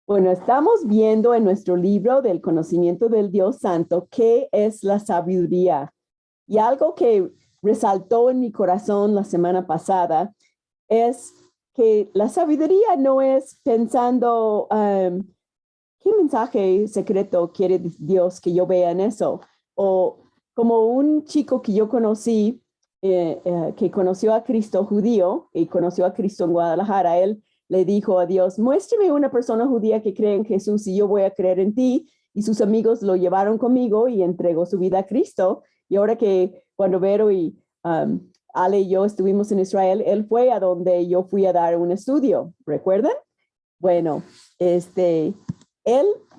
Bueno, estamos viendo en nuestro libro del conocimiento del Dios Santo qué es la sabiduría. Y algo que resaltó en mi corazón la semana pasada es que la sabiduría no es pensando qué mensaje secreto quiere Dios que yo vea en eso. O como un chico que yo conocí, que conoció a Cristo judío y conoció a Cristo en Guadalajara, él le dijo a Dios, muéstrame una persona judía que cree en Jesús y yo voy a creer en ti. Y sus amigos lo llevaron conmigo y entregó su vida a Cristo. Y ahora que cuando Vero y Ale y yo estuvimos en Israel, él fue a donde yo fui a dar un estudio, ¿recuerdan? Bueno, él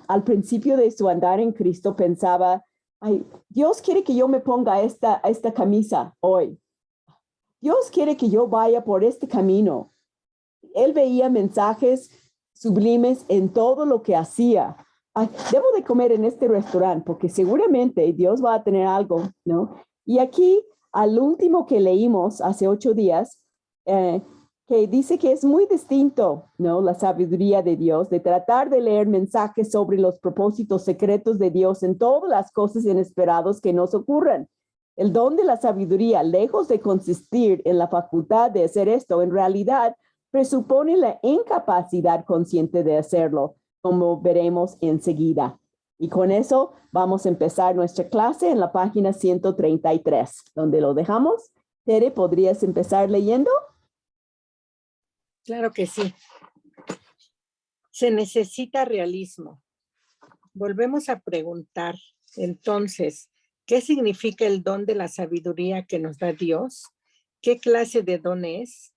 al principio de su andar en Cristo pensaba, ay, Dios quiere que yo me ponga esta camisa hoy. Dios quiere que yo vaya por este camino. Él veía mensajes sublimes en todo lo que hacía. Ay, debo de comer en este restaurante porque seguramente Dios va a tener algo, ¿no? Y aquí, al último que leímos hace 8 días, que dice que es muy distinto, ¿no? La sabiduría de Dios, de tratar de leer mensajes sobre los propósitos secretos de Dios en todas las cosas inesperadas que nos ocurren. El don de la sabiduría, lejos de consistir en la facultad de hacer esto, en realidad presupone la incapacidad consciente de hacerlo, como veremos enseguida. Y con eso vamos a empezar nuestra clase en la página 133, donde lo dejamos. Tere, ¿podrías empezar leyendo? Claro que sí. Se necesita realismo. Volvemos a preguntar, entonces, ¿qué significa el don de la sabiduría que nos da Dios? ¿Qué clase de don es?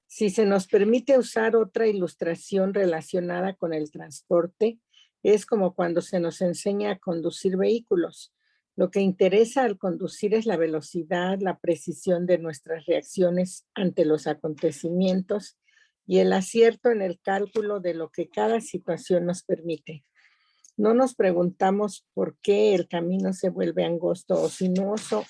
Si se nos permite usar otra ilustración relacionada con el transporte, es como cuando se nos enseña a conducir vehículos. Lo que interesa al conducir es la velocidad, la precisión de nuestras reacciones ante los acontecimientos y el acierto en el cálculo de lo que cada situación nos permite. No nos preguntamos por qué el camino se vuelve angosto o sinuoso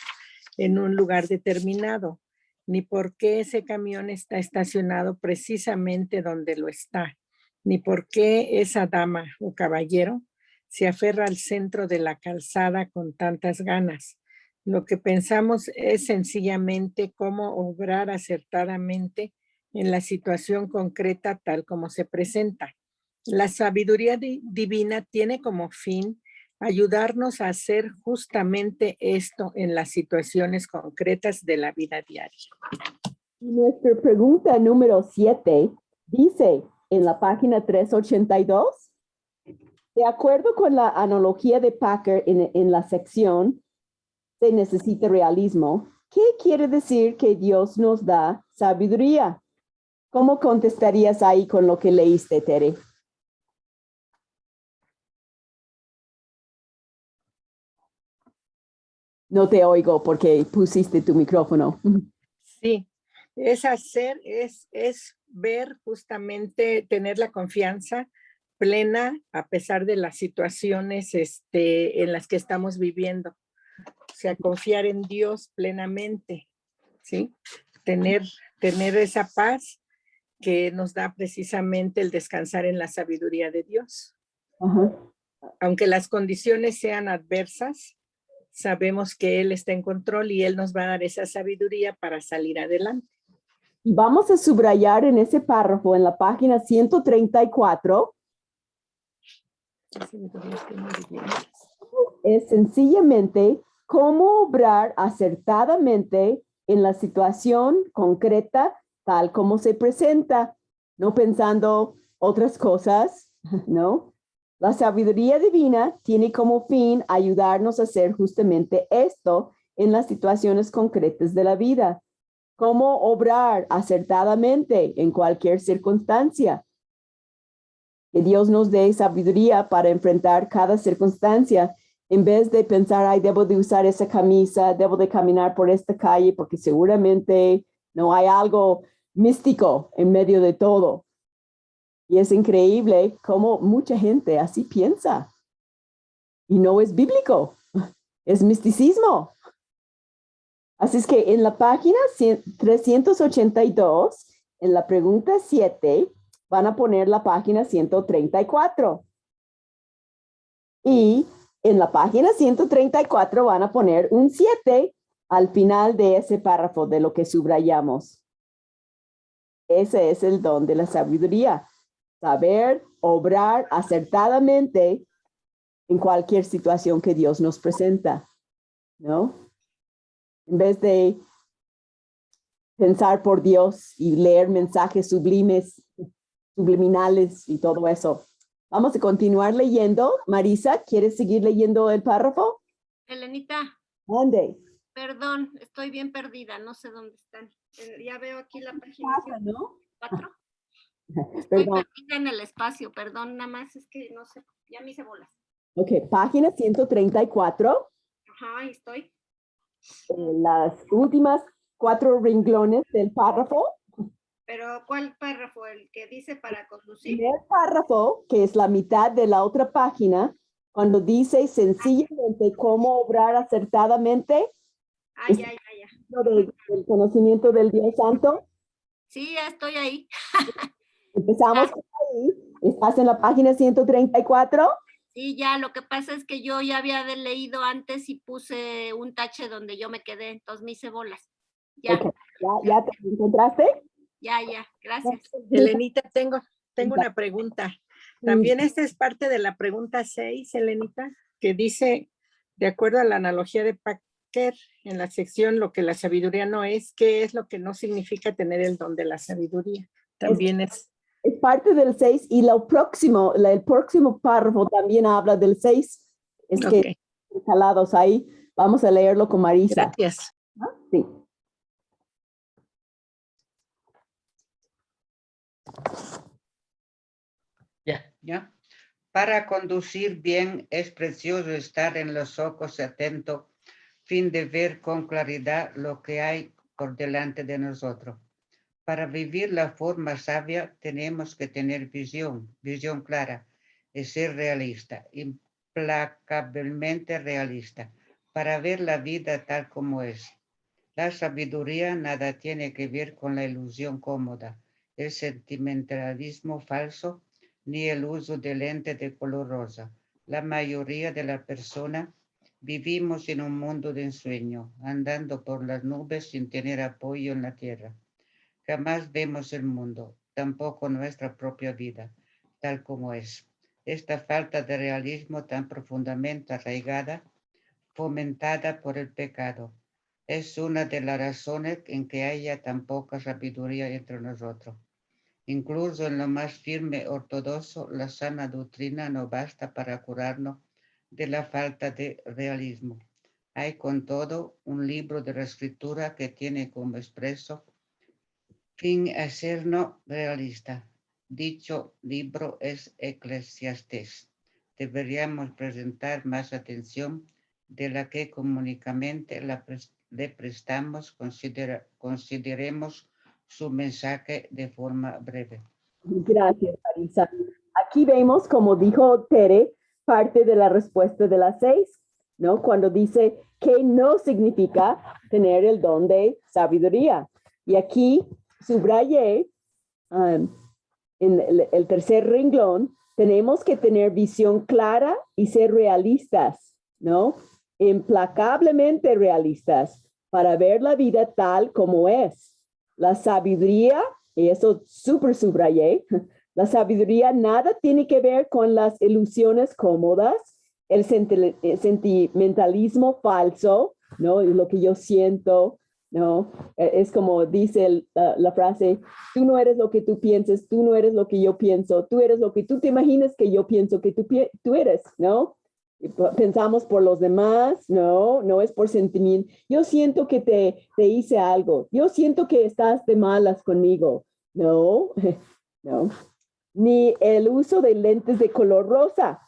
en un lugar determinado, ni por qué ese camión está estacionado precisamente donde lo está, ni por qué esa dama o caballero se aferra al centro de la calzada con tantas ganas. Lo que pensamos es sencillamente cómo obrar acertadamente en la situación concreta tal como se presenta. La sabiduría divina tiene como fin ayudarnos a hacer justamente esto en las situaciones concretas de la vida diaria. Nuestra pregunta número 7 dice en la página 382, de acuerdo con la analogía de Packer en la sección se necesita realismo, ¿qué quiere decir que Dios nos da sabiduría? ¿Cómo contestarías ahí con lo que leíste, Tere? No te oigo porque pusiste tu micrófono. Sí, es hacer, es ver justamente, tener la confianza plena a pesar de las situaciones en las que estamos viviendo. O sea, confiar en Dios plenamente, ¿sí? Tener esa paz que nos da precisamente el descansar en la sabiduría de Dios. Ajá. Aunque las condiciones sean adversas, sabemos que Él está en control y Él nos va a dar esa sabiduría para salir adelante. Y vamos a subrayar en ese párrafo, en la página 134, es sencillamente cómo obrar acertadamente en la situación concreta tal como se presenta, no pensando otras cosas, ¿no? La sabiduría divina tiene como fin ayudarnos a hacer justamente esto en las situaciones concretas de la vida. Cómo obrar acertadamente en cualquier circunstancia. Que Dios nos dé sabiduría para enfrentar cada circunstancia en vez de pensar, ay, debo de usar esa camisa, debo de caminar por esta calle porque seguramente no hay algo místico en medio de todo. Y es increíble cómo mucha gente así piensa. Y no es bíblico, es misticismo. Así es que en la página 382, en la pregunta 7, van a poner la página 134. Y en la página 134 van a poner un 7 al final de ese párrafo de lo que subrayamos. Ese es el don de la sabiduría. Saber obrar acertadamente en cualquier situación que Dios nos presenta, ¿no? En vez de pensar por Dios y leer mensajes subliminales y todo eso. Vamos a continuar leyendo. Marisa, ¿quieres seguir leyendo el párrafo? Elenita, ¿Dónde? perdón, estoy bien perdida, no sé dónde están. Ya veo aquí la página Pasa, ¿no? 4. Estoy Perdón. perdida en el espacio, perdón, nada más es que no sé, ya me hice bolas. Ok, página 134. Ajá, ahí estoy. Las últimas 4 renglones del párrafo. Pero, ¿cuál párrafo? ¿El que dice para conducir? Primer párrafo, que es la mitad de la otra página, cuando dice sencillamente cómo obrar acertadamente, Ah, ya, ya, ya. lo del conocimiento del Dios Santo. Sí, ya estoy ahí. Empezamos por ahí. ¿Estás en la página 134? Sí, ya, lo que pasa es que yo ya había leído antes y puse un tache donde yo me quedé, entonces me hice bolas. Ya, Ok, ¿ya te encontraste? ya, gracias. Elenita, tengo una pregunta. También esta es parte de la pregunta 6, Elenita, que dice, de acuerdo a la analogía de Packer, en la sección lo que la sabiduría no es, ¿qué es lo que no significa tener el don de la sabiduría? También es parte del 6 y el próximo párrafo también habla del 6. Es que okay. Calados ahí. Vamos a leerlo con Marisa. Gracias. ¿Ah? Sí. ¿Ya? Para conducir bien es precioso estar en los ojos atento, fin de ver con claridad lo que hay por delante de nosotros. Para vivir la forma sabia tenemos que tener visión clara y ser realista, implacablemente realista, para ver la vida tal como es. La sabiduría nada tiene que ver con la ilusión cómoda, el sentimentalismo falso, ni el uso de lente de color rosa. La mayoría de las personas vivimos en un mundo de ensueño, andando por las nubes sin tener apoyo en la tierra. Jamás vemos el mundo, tampoco nuestra propia vida, tal como es. Esta falta de realismo tan profundamente arraigada, fomentada por el pecado, es una de las razones en que haya tan poca sabiduría entre nosotros. Incluso en lo más firme ortodoxo, la sana doctrina no basta para curarnos de la falta de realismo. Hay con todo un libro de la escritura que tiene como expreso fin hacernos realista. Dicho libro es Eclesiastés. Deberíamos presentar más atención de la que comunicamente le prestamos. Consideremos su mensaje de forma breve. Gracias, Marisa. Aquí vemos, como dijo Tere, parte de la respuesta de las 6, ¿no? Cuando dice que no significa tener el don de sabiduría. Y aquí subrayé en el tercer renglón, tenemos que tener visión clara y ser realistas, ¿no? Implacablemente realistas para ver la vida tal como es. La sabiduría, y eso súper subrayé, la sabiduría nada tiene que ver con las ilusiones cómodas, el sentimentalismo falso, ¿no? Lo que yo siento, ¿no? Es como dice la frase, tú no eres lo que tú pienses, tú no eres lo que yo pienso, tú eres lo que tú te imaginas que yo pienso que tú eres, ¿no? Pensamos por los demás, no es por sentimiento. Yo siento que te hice algo, yo siento que estás de malas conmigo, no, no. Ni el uso de lentes de color rosa.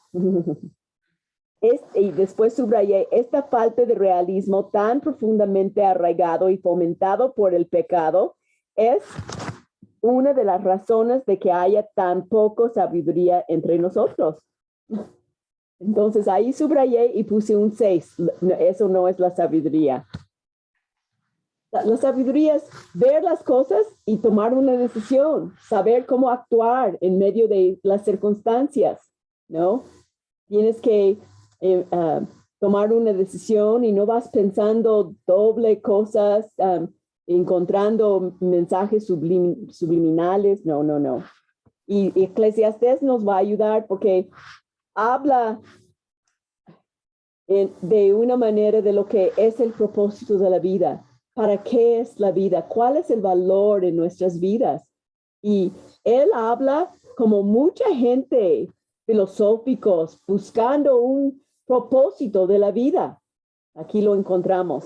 Y después subrayé esta falta de realismo tan profundamente arraigado y fomentado por el pecado es una de las razones de que haya tan poco sabiduría entre nosotros. Entonces ahí subrayé y puse un 6. Eso no es la sabiduría. La sabiduría es ver las cosas y tomar una decisión, saber cómo actuar en medio de las circunstancias, ¿no? Tienes que tomar una decisión y no vas pensando doble cosas, encontrando mensajes subliminales, no, no, no. Y Eclesiastés nos va a ayudar porque habla de una manera de lo que es el propósito de la vida. ¿Para qué es la vida? ¿Cuál es el valor en nuestras vidas? Y él habla como mucha gente filosóficos buscando un propósito de la vida. Aquí lo encontramos.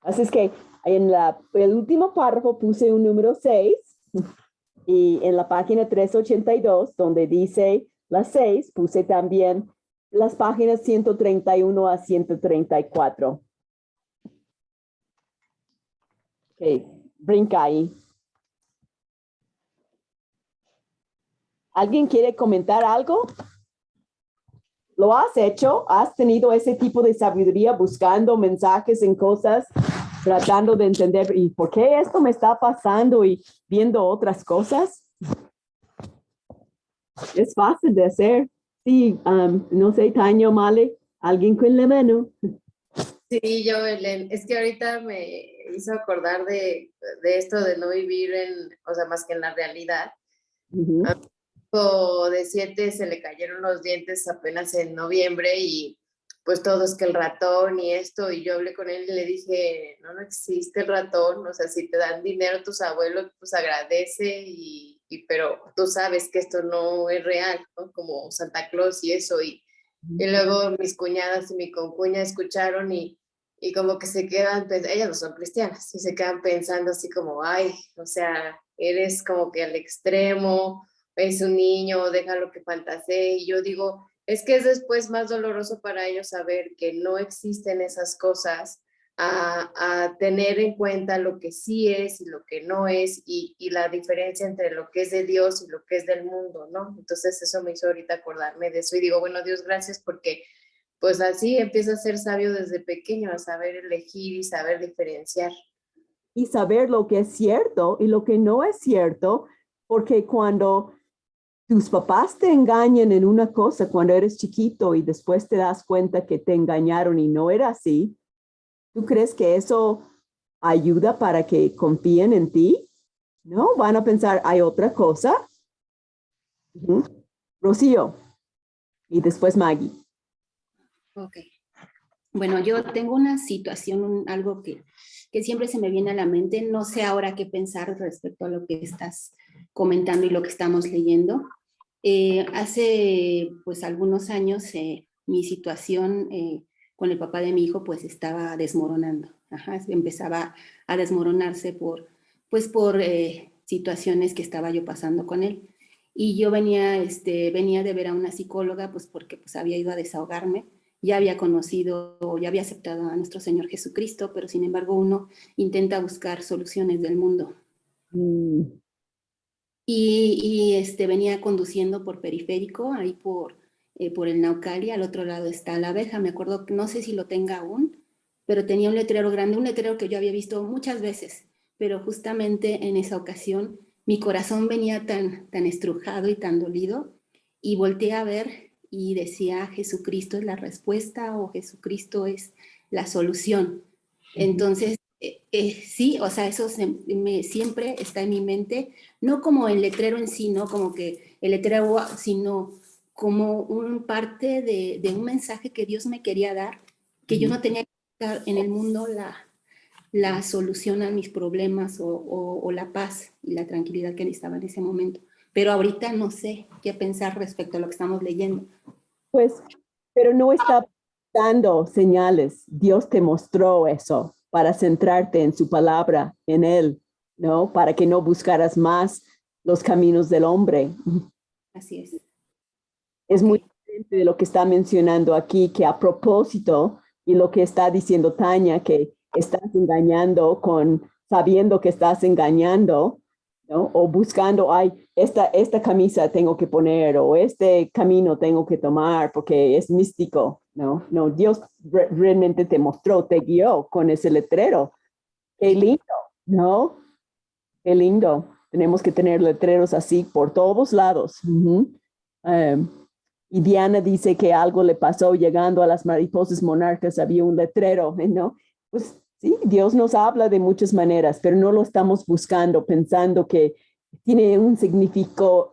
Así es que en el último párrafo puse un número 6 y en la página 382 donde dice las 6 puse también las páginas 131 a 134. Ok, brinca ahí. ¿Alguien quiere comentar algo? ¿Lo has hecho? ¿Has tenido ese tipo de sabiduría buscando mensajes en cosas, tratando de entender y por qué esto me está pasando y viendo otras cosas? Es fácil de hacer. Sí, no sé, Tania o Male, alguien con la mano. Sí, yo, Belén, es que ahorita me hizo acordar de esto de no vivir o sea, más que en la realidad. Uh-huh. A mi hijo de 7 se le cayeron los dientes apenas en noviembre y pues todo es que el ratón y esto, y yo hablé con él y le dije, no existe el ratón, o sea, si te dan dinero tus abuelos, pues agradece, pero tú sabes que esto no es real, ¿no? Como Santa Claus y eso, y luego mis cuñadas y mi concuña escucharon y como que se quedan, ellas no son cristianas, y se quedan pensando así como, ay, o sea, eres como que al extremo, es un niño, déjalo que fantasee, y yo digo, es que es después más doloroso para ellos saber que no existen esas cosas, a tener en cuenta lo que sí es y lo que no es, y la diferencia entre lo que es de Dios y lo que es del mundo, ¿no? Entonces eso me hizo ahorita acordarme de eso y digo, bueno, Dios, gracias porque pues así empieza a ser sabio desde pequeño, a saber elegir y saber diferenciar. Y saber lo que es cierto y lo que no es cierto, porque cuando tus papás te engañan en una cosa cuando eres chiquito y después te das cuenta que te engañaron y no era así, ¿tú crees que eso ayuda para que confíen en ti? No, van a pensar, hay otra cosa. Uh-huh. Rocío y después Maggie. Ok. Bueno, yo tengo una situación, algo que siempre se me viene a la mente. No sé ahora qué pensar respecto a lo que estás comentando y lo que estamos leyendo. Hace pues algunos años mi situación con el papá de mi hijo pues estaba desmoronando. Empezaba a desmoronarse por situaciones que estaba yo pasando con él. Y yo venía de ver a una psicóloga pues porque pues había ido a desahogarme. Ya había conocido, ya había aceptado a nuestro Señor Jesucristo, pero sin embargo uno intenta buscar soluciones del mundo. Y venía conduciendo por Periférico, ahí por el Naucali, al otro lado está La Abeja, me acuerdo, no sé si lo tenga aún, pero tenía un letrero grande, un letrero que yo había visto muchas veces, pero justamente en esa ocasión mi corazón venía tan estrujado y tan dolido, y volteé a ver y decía, Jesucristo es la respuesta o Jesucristo es la solución. Entonces, sí, o sea, eso siempre está en mi mente, no como el letrero en sí, no como que el letrero, sino como un parte de un mensaje que Dios me quería dar, que yo no tenía que buscar en el mundo la solución a mis problemas o la paz y la tranquilidad que necesitaba en ese momento. Pero ahorita no sé qué pensar respecto a lo que estamos leyendo. Pues, pero no está dando señales. Dios te mostró eso para centrarte en su palabra, en Él, ¿no? Para que no buscaras más los caminos del hombre. Así es. Es muy diferente de lo que está mencionando aquí, que a propósito, y lo que está diciendo Tania, que estás engañando sabiendo que estás engañando, ¿no? O buscando, ay, esta camisa tengo que poner, o este camino tengo que tomar porque es místico, ¿no? No, Dios realmente te mostró, te guió con ese letrero, Qué lindo, ¿no? Qué lindo. Tenemos que tener letreros así por todos lados. Ujú. Y Diana dice que algo le pasó llegando a las mariposas monarcas, había un letrero, ¿no? Pues sí, Dios nos habla de muchas maneras, pero no lo estamos buscando pensando que tiene un significado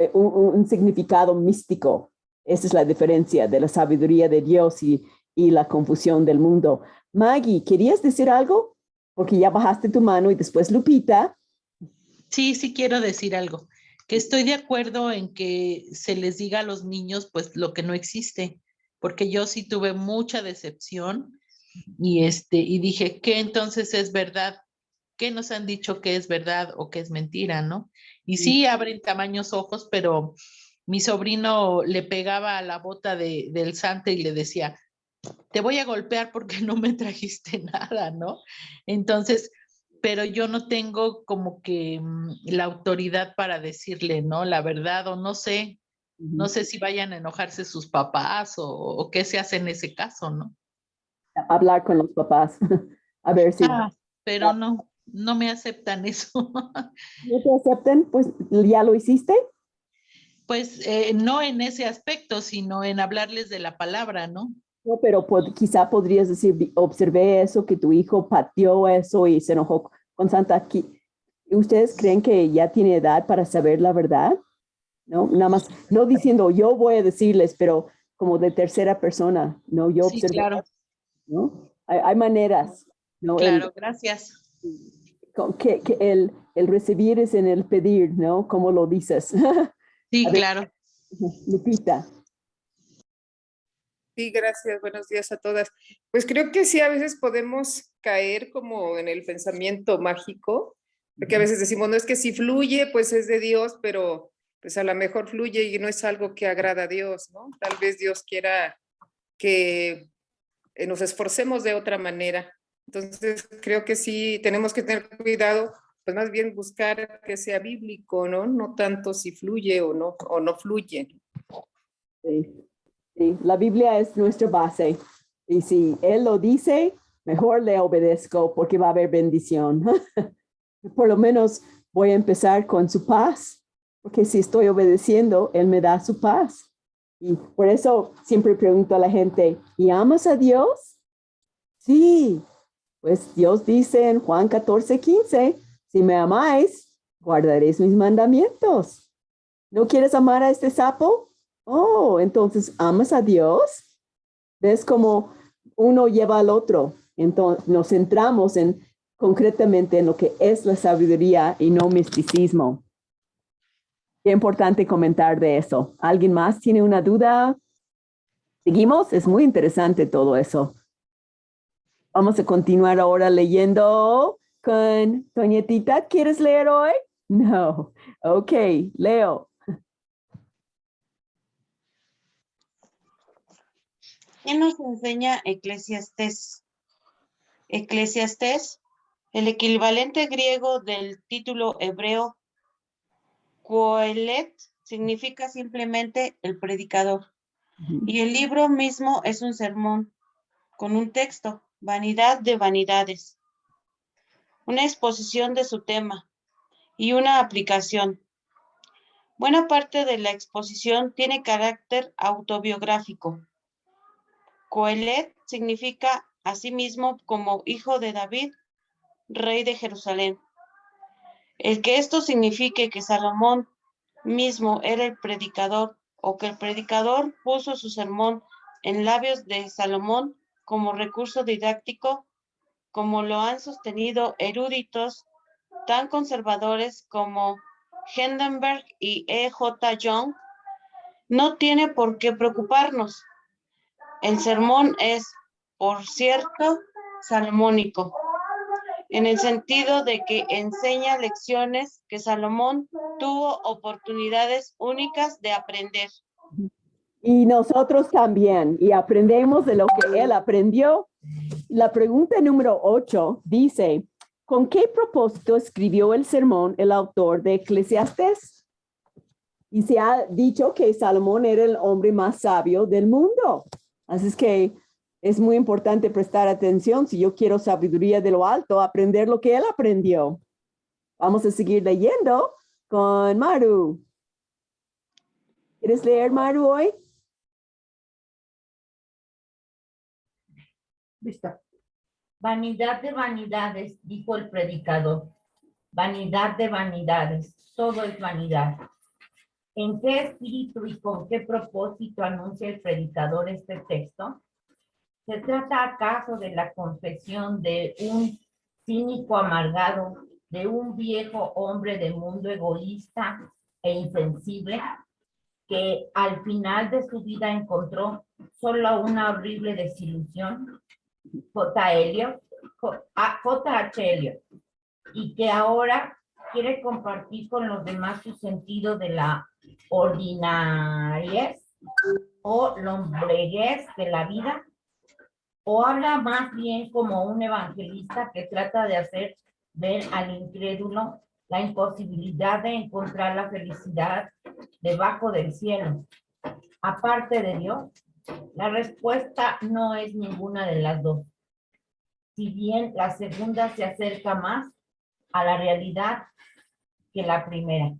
místico. Esa es la diferencia de la sabiduría de Dios y la confusión del mundo. Maggie, ¿querías decir algo? Porque ya bajaste tu mano y después Lupita. Sí, sí quiero decir algo, que estoy de acuerdo en que se les diga a los niños pues lo que no existe, porque yo sí tuve mucha decepción y dije, ¿qué entonces es verdad? ¿Qué nos han dicho que es verdad o que es mentira, no? Y sí abren tamaños ojos, pero mi sobrino le pegaba a la bota del santo y le decía, te voy a golpear porque no me trajiste nada, ¿no? Entonces, pero yo no tengo como que la autoridad para decirle, ¿no? La verdad, o no sé si vayan a enojarse sus papás o qué se hace en ese caso, ¿no? Hablar con los papás. A ver si Pero no me aceptan eso. no te aceptan, pues ya lo hiciste. Pues no en ese aspecto, sino en hablarles de la palabra, ¿no? No, pero quizá podrías decir, observé eso, que tu hijo pateó eso y se enojó con Santa aquí. ¿Ustedes creen que ya tiene edad para saber la verdad? ¿No? Nada más, no diciendo yo voy a decirles, pero como de tercera persona, ¿no? Yo Sí, observé, claro, ¿no? Hay maneras, ¿no? claro, gracias. El recibir es en el pedir, ¿no? ¿Cómo lo dices? Sí, A ver, claro. Lupita. Sí, gracias. Buenos días a todas. Pues creo que sí, a veces podemos caer como en el pensamiento mágico, porque a veces decimos, no es que si fluye, pues es de Dios, pero pues a lo mejor fluye y no es algo que agrada a Dios, ¿no? Tal vez Dios quiera que nos esforcemos de otra manera. Entonces, creo que sí tenemos que tener cuidado, pues más bien buscar que sea bíblico, ¿no? No tanto si fluye o no fluye. Sí, sí, la Biblia es nuestra base. Y si Él lo dice, mejor le obedezco porque va a haber bendición. Por lo menos voy a empezar con su paz, porque si estoy obedeciendo, Él me da su paz. Y por eso siempre pregunto a la gente, ¿y amas a Dios? Sí, pues Dios dice en Juan 14:15, si me amáis, guardaréis mis mandamientos. ¿No quieres amar a este sapo? Oh, entonces amas a Dios. ¿Ves cómo uno lleva al otro? Entonces nos centramos concretamente en lo que es la sabiduría y no misticismo. Qué importante comentar de eso. ¿Alguien más tiene una duda? ¿Seguimos? Es muy interesante todo eso. Vamos a continuar ahora leyendo con Toñetita. ¿Quieres leer hoy? No. Ok, leo. ¿Qué nos enseña Eclesiastés? Eclesiastés, el equivalente griego del título hebreo Qohelet, significa simplemente el predicador. Y el libro mismo es un sermón con un texto, vanidad de vanidades, una exposición de su tema y una aplicación. Buena parte de la exposición tiene carácter autobiográfico. Qohelet significa asimismo como hijo de David, rey de Jerusalén. El que esto signifique que Salomón mismo era el predicador o que el predicador puso su sermón en labios de Salomón como recurso didáctico, como lo han sostenido eruditos tan conservadores como Hindenburg y E.J. Young, no tiene por qué preocuparnos. El sermón es, por cierto, salomónico, en el sentido de que enseña lecciones que Salomón tuvo oportunidades únicas de aprender. Y nosotros también, y aprendemos de lo que él aprendió. La pregunta número 8 dice, ¿con qué propósito escribió el sermón el autor de Eclesiastés? Y se ha dicho que Salomón era el hombre más sabio del mundo. Así es que Es muy importante prestar atención. Si yo quiero sabiduría de lo alto, aprender lo que él aprendió. Vamos a seguir leyendo con Maru. ¿Quieres leer, Maru, hoy? Listo. Vanidad de vanidades, dijo el predicador. Vanidad de vanidades, todo es vanidad. ¿En qué espíritu y con qué propósito anuncia el predicador este texto? ¿Se trata acaso de la confesión de un cínico amargado, de un viejo hombre de mundo egoísta e insensible, que al final de su vida encontró solo una horrible desilusión? J.H. Eliot, y que ahora quiere compartir con los demás su sentido de la ordinariez o lombreguez de la vida, o habla más bien como un evangelista que trata de hacer ver al incrédulo la imposibilidad de encontrar la felicidad debajo del cielo, aparte de Dios. La respuesta no es ninguna de las dos. Si bien la segunda se acerca más a la realidad que la primera.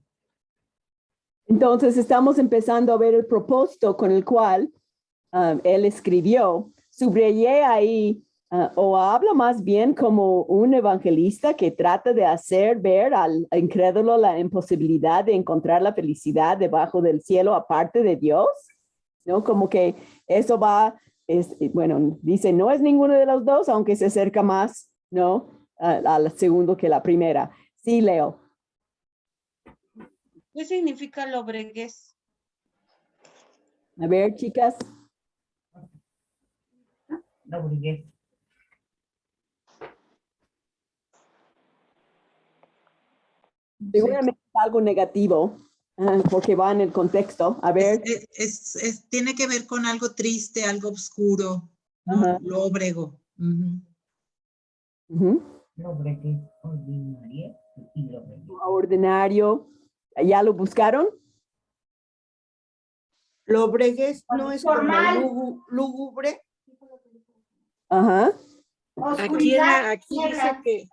Entonces estamos empezando a ver el propósito con el cual él escribió. Subrayé ahí, o habla más bien como un evangelista que trata de hacer ver al incrédulo la imposibilidad de encontrar la felicidad debajo del cielo aparte de Dios, ¿no? Como que eso va, bueno, dice, no es ninguno de los dos, aunque se acerca más, ¿no? Al segundo que la primera. Sí, Leo. ¿Qué significa lobreguez? A ver, chicas. Lobreguez. Seguramente es algo negativo, porque va en el contexto. A ver. Tiene que ver con algo triste, algo oscuro, ¿no? Lóbrego. Lobreguez, ordinario y lobreguez. Ordinario. ¿Ya lo buscaron? Lobreguez no es Formal. como lúgubre. Ajá. Aquí dice que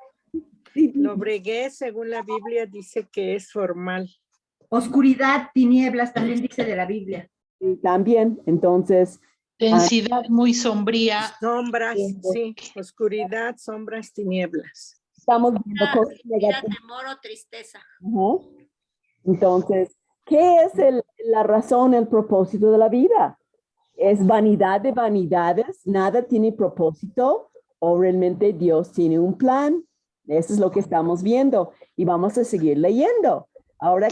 lobreguez, según la Biblia, dice que es formal. Oscuridad, tinieblas, también dice de la Biblia. Sí, también, entonces. Densidad muy sombría. Sombras, sí, oscuridad, sombras, tinieblas. Estamos viendo cosas negativas. Temor o tristeza. Entonces, ¿qué es la razón, el propósito de la vida? ¿Es vanidad de vanidades? ¿Nada tiene propósito? ¿O realmente Dios tiene un plan? Eso es lo que estamos viendo. Y vamos a seguir leyendo. Ahora,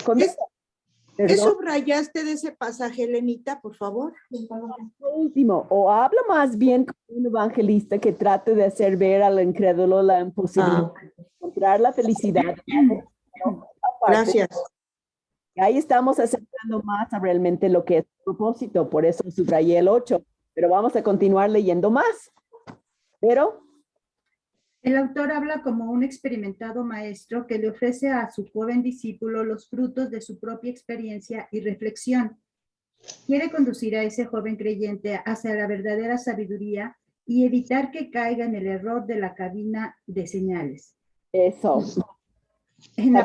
¿Qué subrayaste de ese pasaje, Elenita, por favor? Último, o habla más bien como un evangelista que trate de hacer ver al incrédulo la imposibilidad de encontrar la felicidad. Gracias. Y ahí estamos acercando más a realmente lo que es el propósito, por eso subrayé el 8, pero vamos a continuar leyendo más. Pero el autor habla como un experimentado maestro que le ofrece a su joven discípulo los frutos de su propia experiencia y reflexión. Quiere conducir a ese joven creyente hacia la verdadera sabiduría y evitar que caiga en el error de la cabina de señales. Eso. En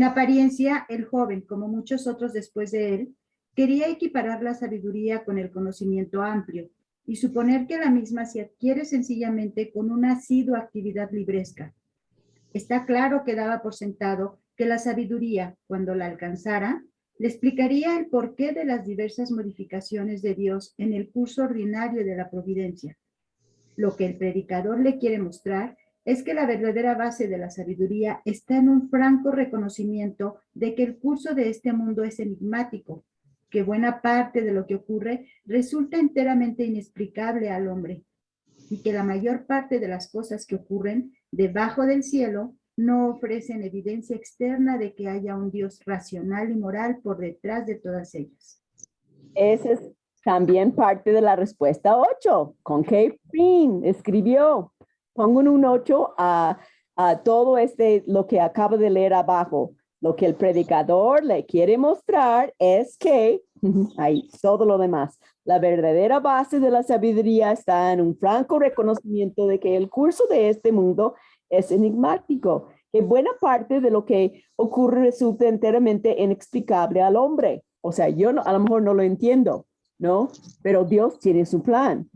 apariencia, el joven, como muchos otros después de él, quería equiparar la sabiduría con el conocimiento amplio y suponer que la misma se adquiere sencillamente con una asidua actividad libresca. Está claro que daba por sentado que la sabiduría, cuando la alcanzara, le explicaría el porqué de las diversas modificaciones de Dios en el curso ordinario de la providencia. Lo que el predicador le quiere mostrar es que la verdadera base de la sabiduría está en un franco reconocimiento de que el curso de este mundo es enigmático, que buena parte de lo que ocurre resulta enteramente inexplicable al hombre, y que la mayor parte de las cosas que ocurren debajo del cielo no ofrecen evidencia externa de que haya un Dios racional y moral por detrás de todas ellas. Esa es también parte de la respuesta 8, con qué fin escribió. Pongo un 8 a todo lo que acabo de leer abajo. Lo que el predicador le quiere mostrar es que, ahí, todo lo demás, La verdadera base de la sabiduría está en un franco reconocimiento de que el curso de este mundo es enigmático, que buena parte de lo que ocurre resulta enteramente inexplicable al hombre. O sea, yo no, a lo mejor no lo entiendo, ¿no? Pero Dios tiene su plan.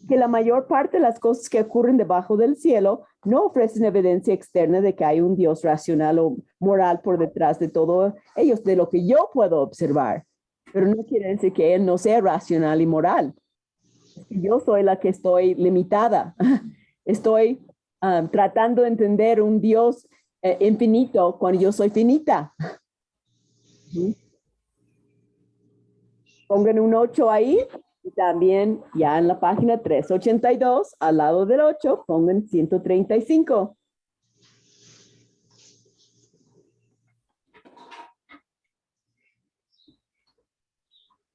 Que la mayor parte de las cosas que ocurren debajo del cielo no ofrecen evidencia externa de que hay un Dios racional o moral por detrás de todo ellos, de lo que yo puedo observar. Pero no quiere decir que Él no sea racional y moral. Yo soy la que estoy limitada. Estoy tratando de entender un Dios infinito cuando yo soy finita. Pongan un 8 ahí y también ya en la página 382, al lado del 8, pongan 135.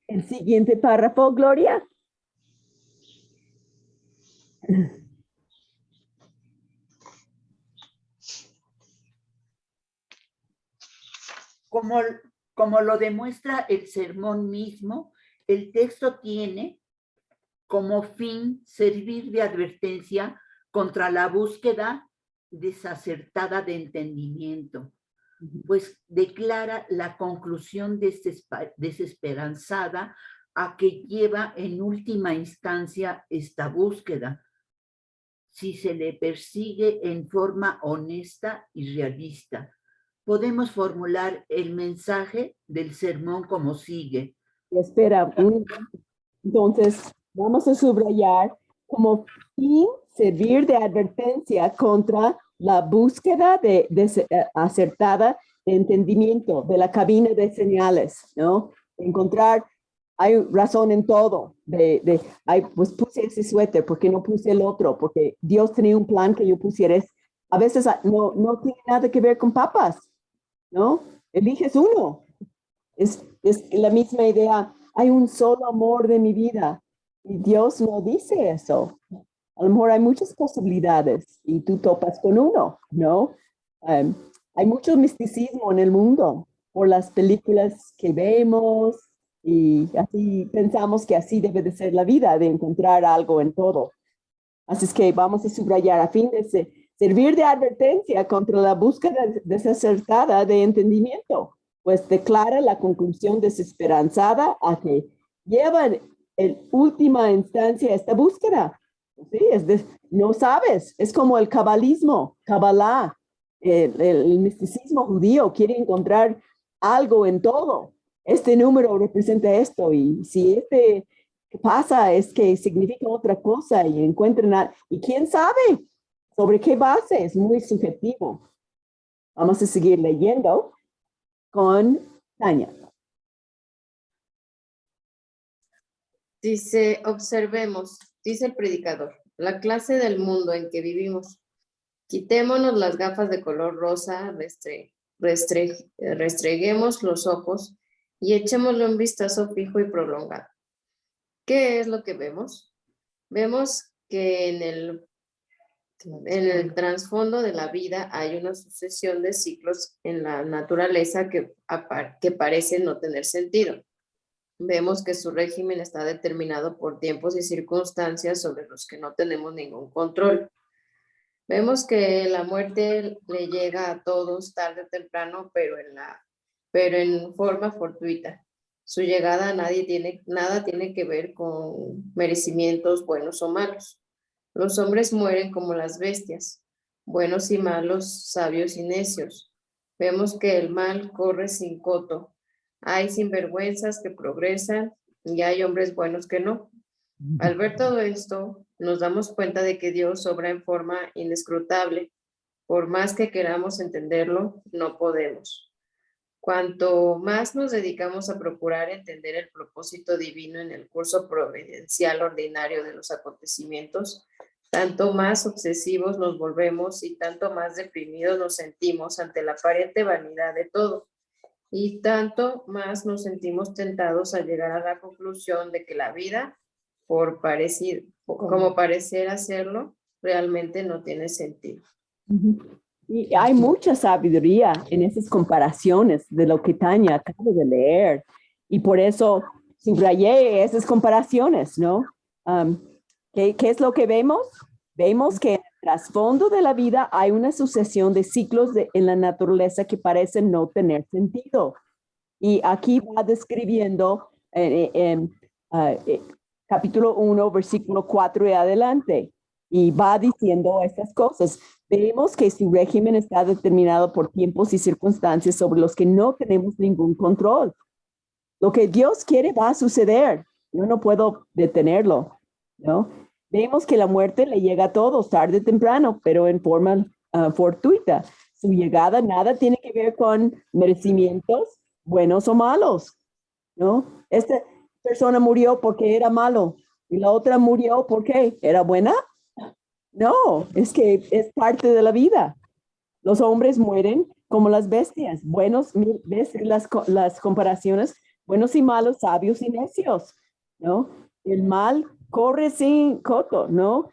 El siguiente párrafo, Gloria. Como lo demuestra el sermón mismo, el texto tiene como fin servir de advertencia contra la búsqueda desacertada de entendimiento, pues declara la conclusión desesperanzada a que lleva en última instancia esta búsqueda, si se le persigue en forma honesta y realista. Podemos formular el mensaje del sermón como sigue. Espera, entonces vamos a subrayar como fin servir de advertencia contra la búsqueda acertada de entendimiento de la cabina de señales, ¿no? Encontrar, hay razón en todo, pues puse ese suéter, ¿por qué no puse el otro? Porque Dios tenía un plan que yo pusiera. A veces no tiene nada que ver con papas, ¿no? Eliges uno. Es la misma idea. Hay un solo amor de mi vida. Y Dios no dice eso. A lo mejor hay muchas posibilidades y tú topas con uno, ¿no? Hay mucho misticismo en el mundo por las películas que vemos y así pensamos que así debe de ser la vida, de encontrar algo en todo. Así es que vamos a subrayar a fin de servir de advertencia contra la búsqueda desacertada de entendimiento, pues declara la conclusión desesperanzada a que lleva en última instancia esta búsqueda. Sí, no sabes, es como el cabalismo, Kabbalah, el misticismo judío quiere encontrar algo en todo. Este número representa esto y si este pasa es que significa otra cosa y encuentran y quién sabe sobre qué base, es muy subjetivo. Vamos a seguir leyendo con Tania. Dice, observemos, dice el predicador, la clase del mundo en que vivimos. Quitémonos las gafas de color rosa, restreguemos los ojos y echémosle un vistazo fijo y prolongado. ¿Qué es lo que vemos? Vemos que en el trasfondo de la vida hay una sucesión de ciclos en la naturaleza que parecen no tener sentido. Vemos que su régimen está determinado por tiempos y circunstancias sobre los que no tenemos ningún control. Vemos que la muerte le llega a todos tarde o temprano, pero en forma fortuita. Su llegada nada tiene que ver con merecimientos buenos o malos. Los hombres mueren como las bestias, buenos y malos, sabios y necios. Vemos que el mal corre sin coto. Hay sinvergüenzas que progresan y hay hombres buenos que no. Al ver todo esto, nos damos cuenta de que Dios obra en forma inescrutable. Por más que queramos entenderlo, no podemos. Cuanto más nos dedicamos a procurar entender el propósito divino en el curso providencial ordinario de los acontecimientos, tanto más obsesivos nos volvemos y tanto más deprimidos nos sentimos ante la aparente vanidad de todo. Y tanto más nos sentimos tentados a llegar a la conclusión de que la vida, como parecer hacerlo, realmente no tiene sentido. Y hay mucha sabiduría en esas comparaciones de lo que Tania acaba de leer. Y por eso subrayé esas comparaciones, ¿no? ¿Qué es lo que vemos? Vemos que en el trasfondo de la vida hay una sucesión de ciclos en la naturaleza que parecen no tener sentido. Y aquí va describiendo capítulo 1, versículo 4 y adelante. Y va diciendo estas cosas. Vemos que su régimen está determinado por tiempos y circunstancias sobre los que no tenemos ningún control. Lo que Dios quiere va a suceder. Yo no puedo detenerlo, ¿no? Vemos que la muerte le llega a todos tarde o temprano, pero en forma fortuita. Su llegada nada tiene que ver con merecimientos buenos o malos, ¿no? Esta persona murió porque era malo y la otra murió porque era buena. No, es que es parte de la vida. Los hombres mueren como las bestias. Buenos, ves las comparaciones, buenos y malos, sabios y necios, ¿no? El mal corre sin coto, ¿no?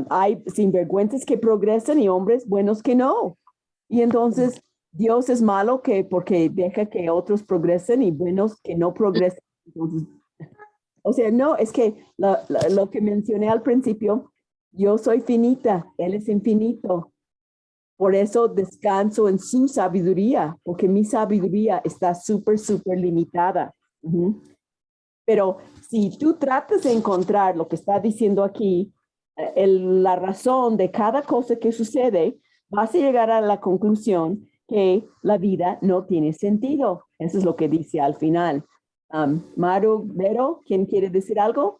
Hay sinvergüenzas que progresan y hombres buenos que no. Y entonces Dios es malo porque deja que otros progresen y buenos que no progresen. Entonces, o sea, no, es que lo que mencioné al principio, yo soy finita, Él es infinito. Por eso descanso en su sabiduría, porque mi sabiduría está súper limitada. Pero si tú tratas de encontrar lo que está diciendo aquí, la razón de cada cosa que sucede, vas a llegar a la conclusión que la vida no tiene sentido. Eso es lo que dice al final. Maru, Vero, ¿quién quiere decir algo?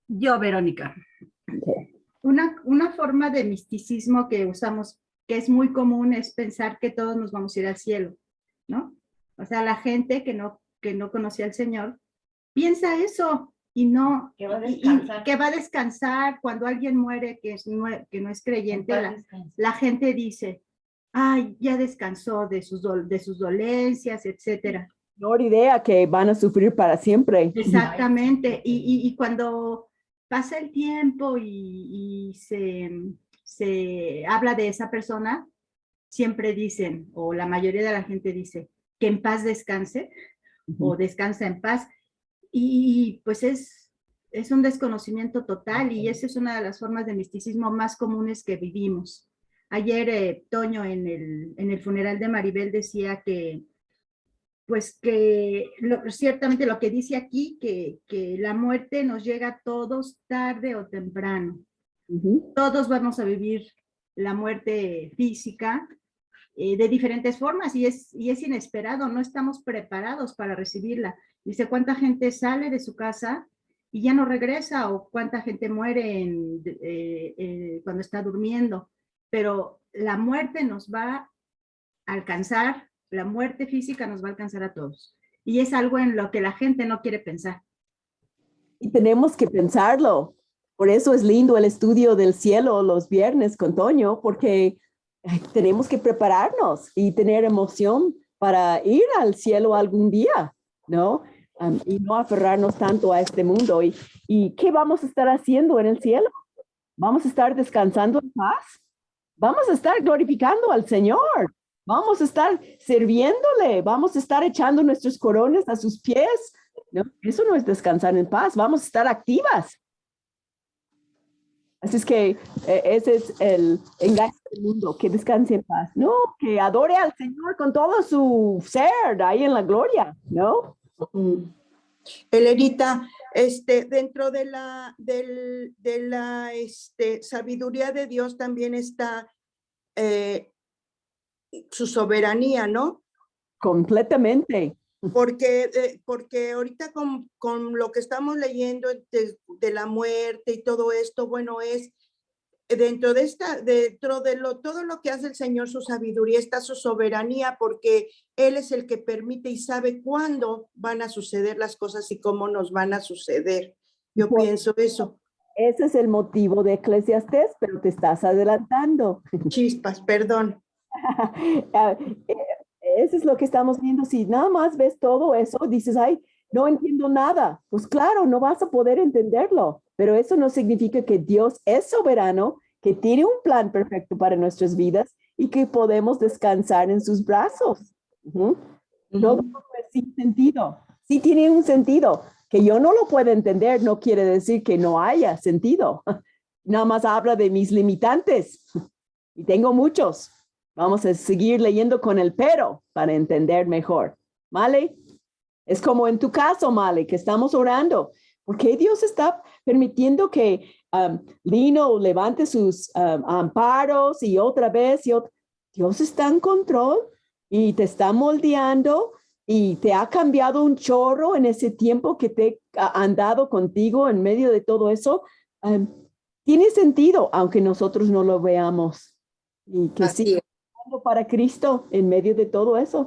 Yo, Verónica. Okay. Una forma de misticismo que usamos, que es muy común, es pensar que todos nos vamos a ir al cielo, ¿no? O sea, la gente que no conocía al Señor piensa eso y no, que va a descansar cuando alguien muere que no es creyente, la gente dice, ay, ya descansó de sus dolencias, etcétera. No idea que van a sufrir para siempre. Exactamente, y cuando pasa el tiempo y se habla de esa persona, siempre dicen, o la mayoría de la gente dice, que en paz descanse, o descansa en paz, y pues es un desconocimiento total, y esa es una de las formas de misticismo más comunes que vivimos. Ayer Toño en el funeral de Maribel decía que pues que ciertamente lo que dice aquí, que la muerte nos llega a todos tarde o temprano. Todos vamos a vivir la muerte física de diferentes formas y es inesperado, no estamos preparados para recibirla. Dice, ¿cuánta gente sale de su casa y ya no regresa? O ¿cuánta gente muere cuando está durmiendo? Pero la muerte nos va a alcanzar, la muerte física nos va a alcanzar a todos. Y es algo en lo que la gente no quiere pensar. Y tenemos que pensarlo. Por eso es lindo el estudio del cielo los viernes con Toño, porque tenemos que prepararnos y tener emoción para ir al cielo algún día, ¿no? Y no aferrarnos tanto a este mundo. ¿Y qué vamos a estar haciendo en el cielo? ¿Vamos a estar descansando en paz? Vamos a estar glorificando al Señor. Vamos a estar sirviéndole, vamos a estar echando nuestros coronas a sus pies. ¿No? Eso no es descansar en paz, vamos a estar activas. Así es que ese es el engaño del mundo, que descanse en paz. No, que adore al Señor con todo su ser ahí en la gloria, ¿no? Elenita, dentro de la sabiduría de Dios también está su soberanía, ¿no? Completamente. Porque ahorita con lo que estamos leyendo de la muerte y todo esto, bueno, es dentro de todo lo que hace el Señor, su sabiduría, está su soberanía, porque Él es el que permite y sabe cuándo van a suceder las cosas y cómo nos van a suceder. Yo pienso eso. Ese es el motivo de Eclesiastés, pero te estás adelantando. Chispas, perdón. Eso es lo que estamos viendo. Si nada más ves todo eso, dices, ay, no entiendo nada. Pues claro, no vas a poder entenderlo, pero eso no significa que Dios es soberano, que tiene un plan perfecto para nuestras vidas y que podemos descansar en sus brazos. Todo sin sentido. Sí tiene un sentido. Que yo no lo pueda entender no quiere decir que no haya sentido. Nada más habla de mis limitantes. Y tengo muchos. Vamos a seguir leyendo con el pero para entender mejor. ¿Vale? Es como en tu caso, Male, que estamos orando. ¿Por qué Dios está permitiendo que Lino levante sus amparos y otra vez? Dios está en control y te está moldeando y te ha cambiado un chorro en ese tiempo que te ha andado contigo en medio de todo eso. Tiene sentido, aunque nosotros no lo veamos. Y que Así sí, es. para Cristo en medio de todo eso.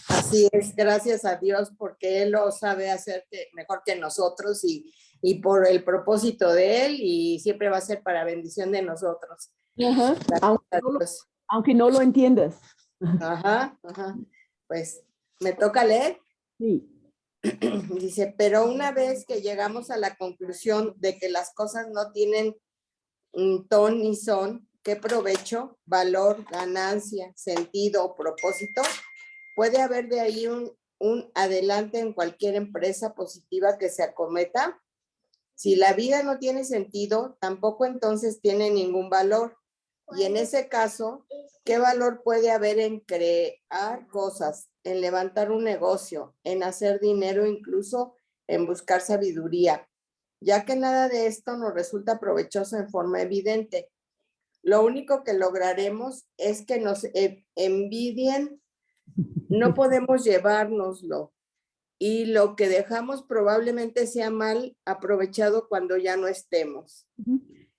Así es, gracias a Dios, porque Él lo sabe hacer mejor que nosotros y por el propósito de Él, y siempre va a ser para bendición de nosotros. Ajá. Aunque no lo entiendas. Ajá, ajá. Pues, ¿me toca leer? Sí. Dice, pero una vez que llegamos a la conclusión de que las cosas no tienen ton ni son, ¿qué provecho, valor, ganancia, sentido o propósito? ¿Puede haber de ahí un adelante en cualquier empresa positiva que se acometa? Si la vida no tiene sentido, tampoco entonces tiene ningún valor. Y en ese caso, ¿qué valor puede haber en crear cosas, en levantar un negocio, en hacer dinero, incluso en buscar sabiduría? Ya que nada de esto nos resulta provechoso en forma evidente. Lo único que lograremos es que nos envidien, no podemos llevárnoslo, y lo que dejamos probablemente sea mal aprovechado cuando ya no estemos.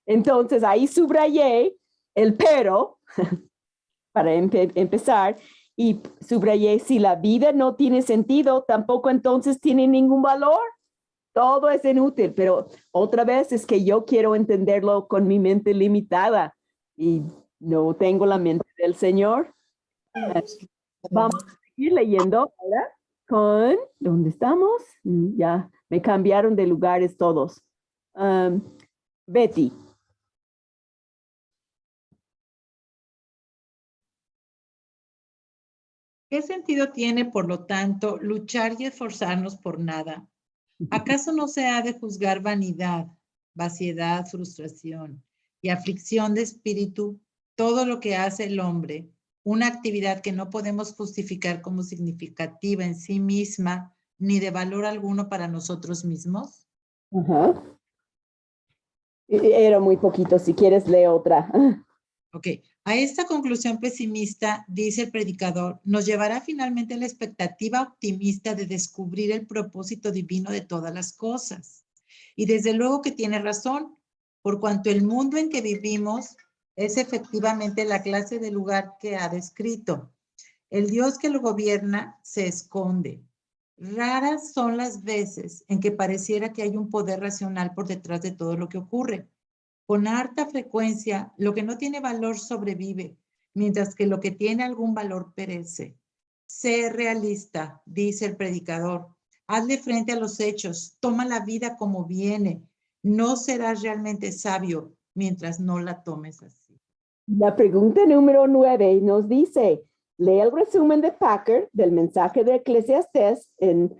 Entonces ahí subrayé el pero para empezar y subrayé si la vida no tiene sentido, tampoco entonces tiene ningún valor. Todo es inútil, pero otra vez es que yo quiero entenderlo con mi mente limitada y no tengo la mente del Señor. Vamos a seguir leyendo ahora con, ¿dónde estamos? Ya me cambiaron de lugares todos. Betty. ¿Qué sentido tiene, por lo tanto, luchar y esforzarnos por nada? ¿Acaso no se ha de juzgar vanidad, vaciedad, frustración y aflicción de espíritu todo lo que hace el hombre, una actividad que no podemos justificar como significativa en sí misma ni de valor alguno para nosotros mismos? Ajá. Era muy poquito, si quieres lee otra. Ok, a esta conclusión pesimista, dice el predicador, nos llevará finalmente a la expectativa optimista de descubrir el propósito divino de todas las cosas. Y desde luego que tiene razón, por cuanto el mundo en que vivimos es efectivamente la clase de lugar que ha descrito. El Dios que lo gobierna se esconde. Raras son las veces en que pareciera que hay un poder racional por detrás de todo lo que ocurre. Con harta frecuencia, lo que no tiene valor sobrevive, mientras que lo que tiene algún valor perece. Sé realista, dice el predicador. Hazle frente a los hechos, toma la vida como viene. No serás realmente sabio mientras no la tomes así. La pregunta número 9 nos dice, lee el resumen de Packer del mensaje de Eclesiastés en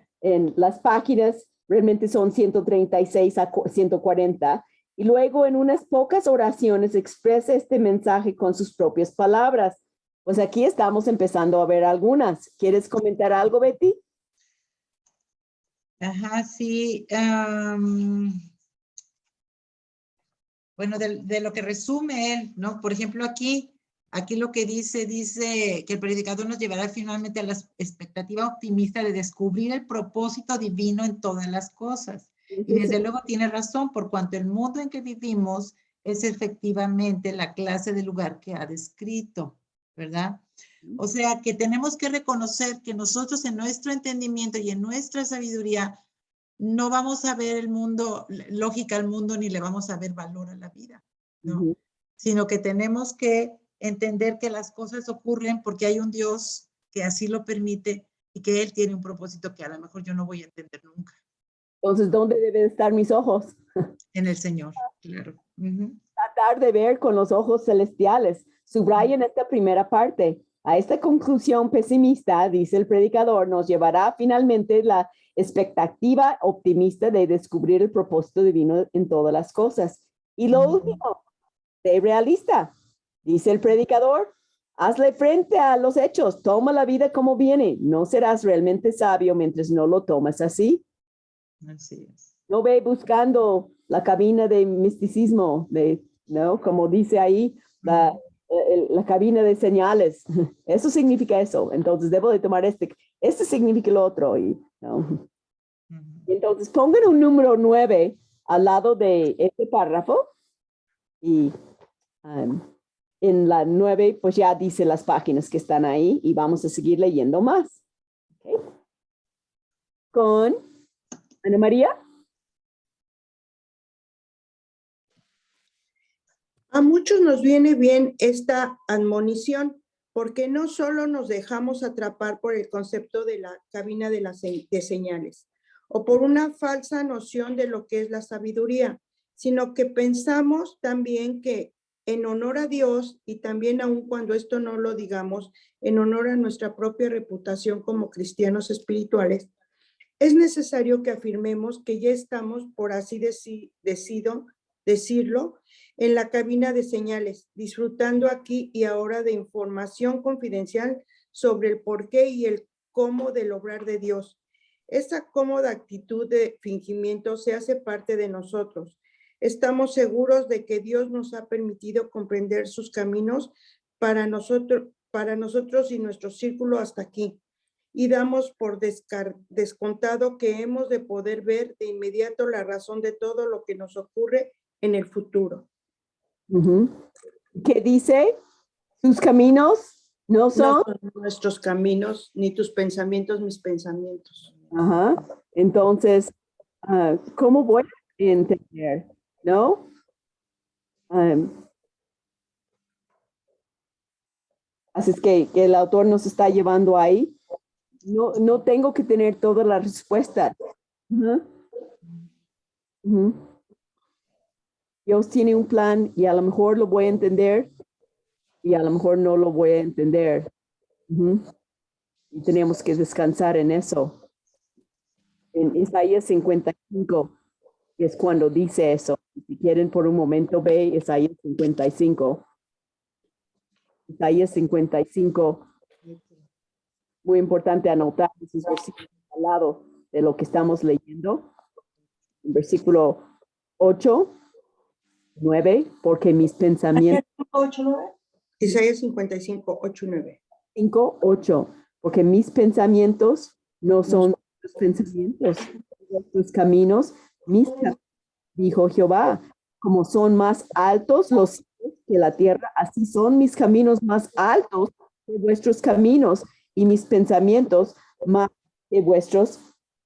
las páginas, realmente son 136 a 140, y luego en unas pocas oraciones expresa este mensaje con sus propias palabras. Pues aquí estamos empezando a ver algunas. ¿Quieres comentar algo, Betty? Ajá, sí. Bueno, de lo que resume él, ¿no? Por ejemplo, aquí lo que dice que el predicador nos llevará finalmente a la expectativa optimista de descubrir el propósito divino en todas las cosas. Y desde luego tiene razón, por cuanto el mundo en que vivimos es efectivamente la clase de lugar que ha descrito, ¿verdad? O sea, que tenemos que reconocer que nosotros en nuestro entendimiento y en nuestra sabiduría no vamos a ver el mundo, lógica al mundo, ni le vamos a ver valor a la vida, ¿no? Sino que tenemos que entender que las cosas ocurren porque hay un Dios que así lo permite y que Él tiene un propósito que a lo mejor yo no voy a entender nunca. Entonces, ¿dónde deben estar mis ojos? En el Señor, claro. Tratar de ver con los ojos celestiales. Subraya en esta primera parte. A esta conclusión pesimista, dice el predicador, nos llevará finalmente la expectativa optimista de descubrir el propósito divino en todas las cosas. Y lo último, sé realista, dice el predicador, hazle frente a los hechos, toma la vida como viene, no serás realmente sabio mientras no lo tomas así. Así es. No ve buscando la cabina de misticismo, ¿no? Como dice ahí, la cabina de señales. Eso significa eso. Entonces debo de tomar este significa lo otro. ¿No? Entonces pongan un número 9 al lado de este párrafo y en la 9 pues ya dice las páginas que están ahí y vamos a seguir leyendo más. ¿Okay? Con Ana María. A muchos nos viene bien esta admonición porque no solo nos dejamos atrapar por el concepto de la cabina de señales o por una falsa noción de lo que es la sabiduría, sino que pensamos también que en honor a Dios y también aun cuando esto no lo digamos, en honor a nuestra propia reputación como cristianos espirituales, es necesario que afirmemos que ya estamos, por así decirlo, en la cabina de señales, disfrutando aquí y ahora de información confidencial sobre el porqué y el cómo del obrar de Dios. Esa cómoda actitud de fingimiento se hace parte de nosotros. Estamos seguros de que Dios nos ha permitido comprender sus caminos para nosotros y nuestro círculo hasta aquí. Y damos por descontado que hemos de poder ver de inmediato la razón de todo lo que nos ocurre en el futuro. ¿Qué dice? Sus caminos no son nuestros caminos, ni tus pensamientos, mis pensamientos. Ajá. Entonces, ¿cómo voy a entender? ¿No? Así es que el autor nos está llevando ahí. No tengo que tener todas las respuestas. Dios tiene un plan y a lo mejor lo voy a entender y a lo mejor no lo voy a entender. Y tenemos que descansar en eso. En Isaías 55 es cuando dice eso. Si quieren por un momento ve Isaías 55. Isaías 55. Muy importante anotar esos versículos al lado de lo que estamos leyendo. En versículo 8, 9, porque mis pensamientos... 8-9. Isaías 55, 8-9. 5, 8, porque mis pensamientos no son tus pensamientos, tus caminos, dijo Jehová, como son más altos los cielos que la tierra, así son mis caminos más altos que vuestros caminos y mis pensamientos más que vuestros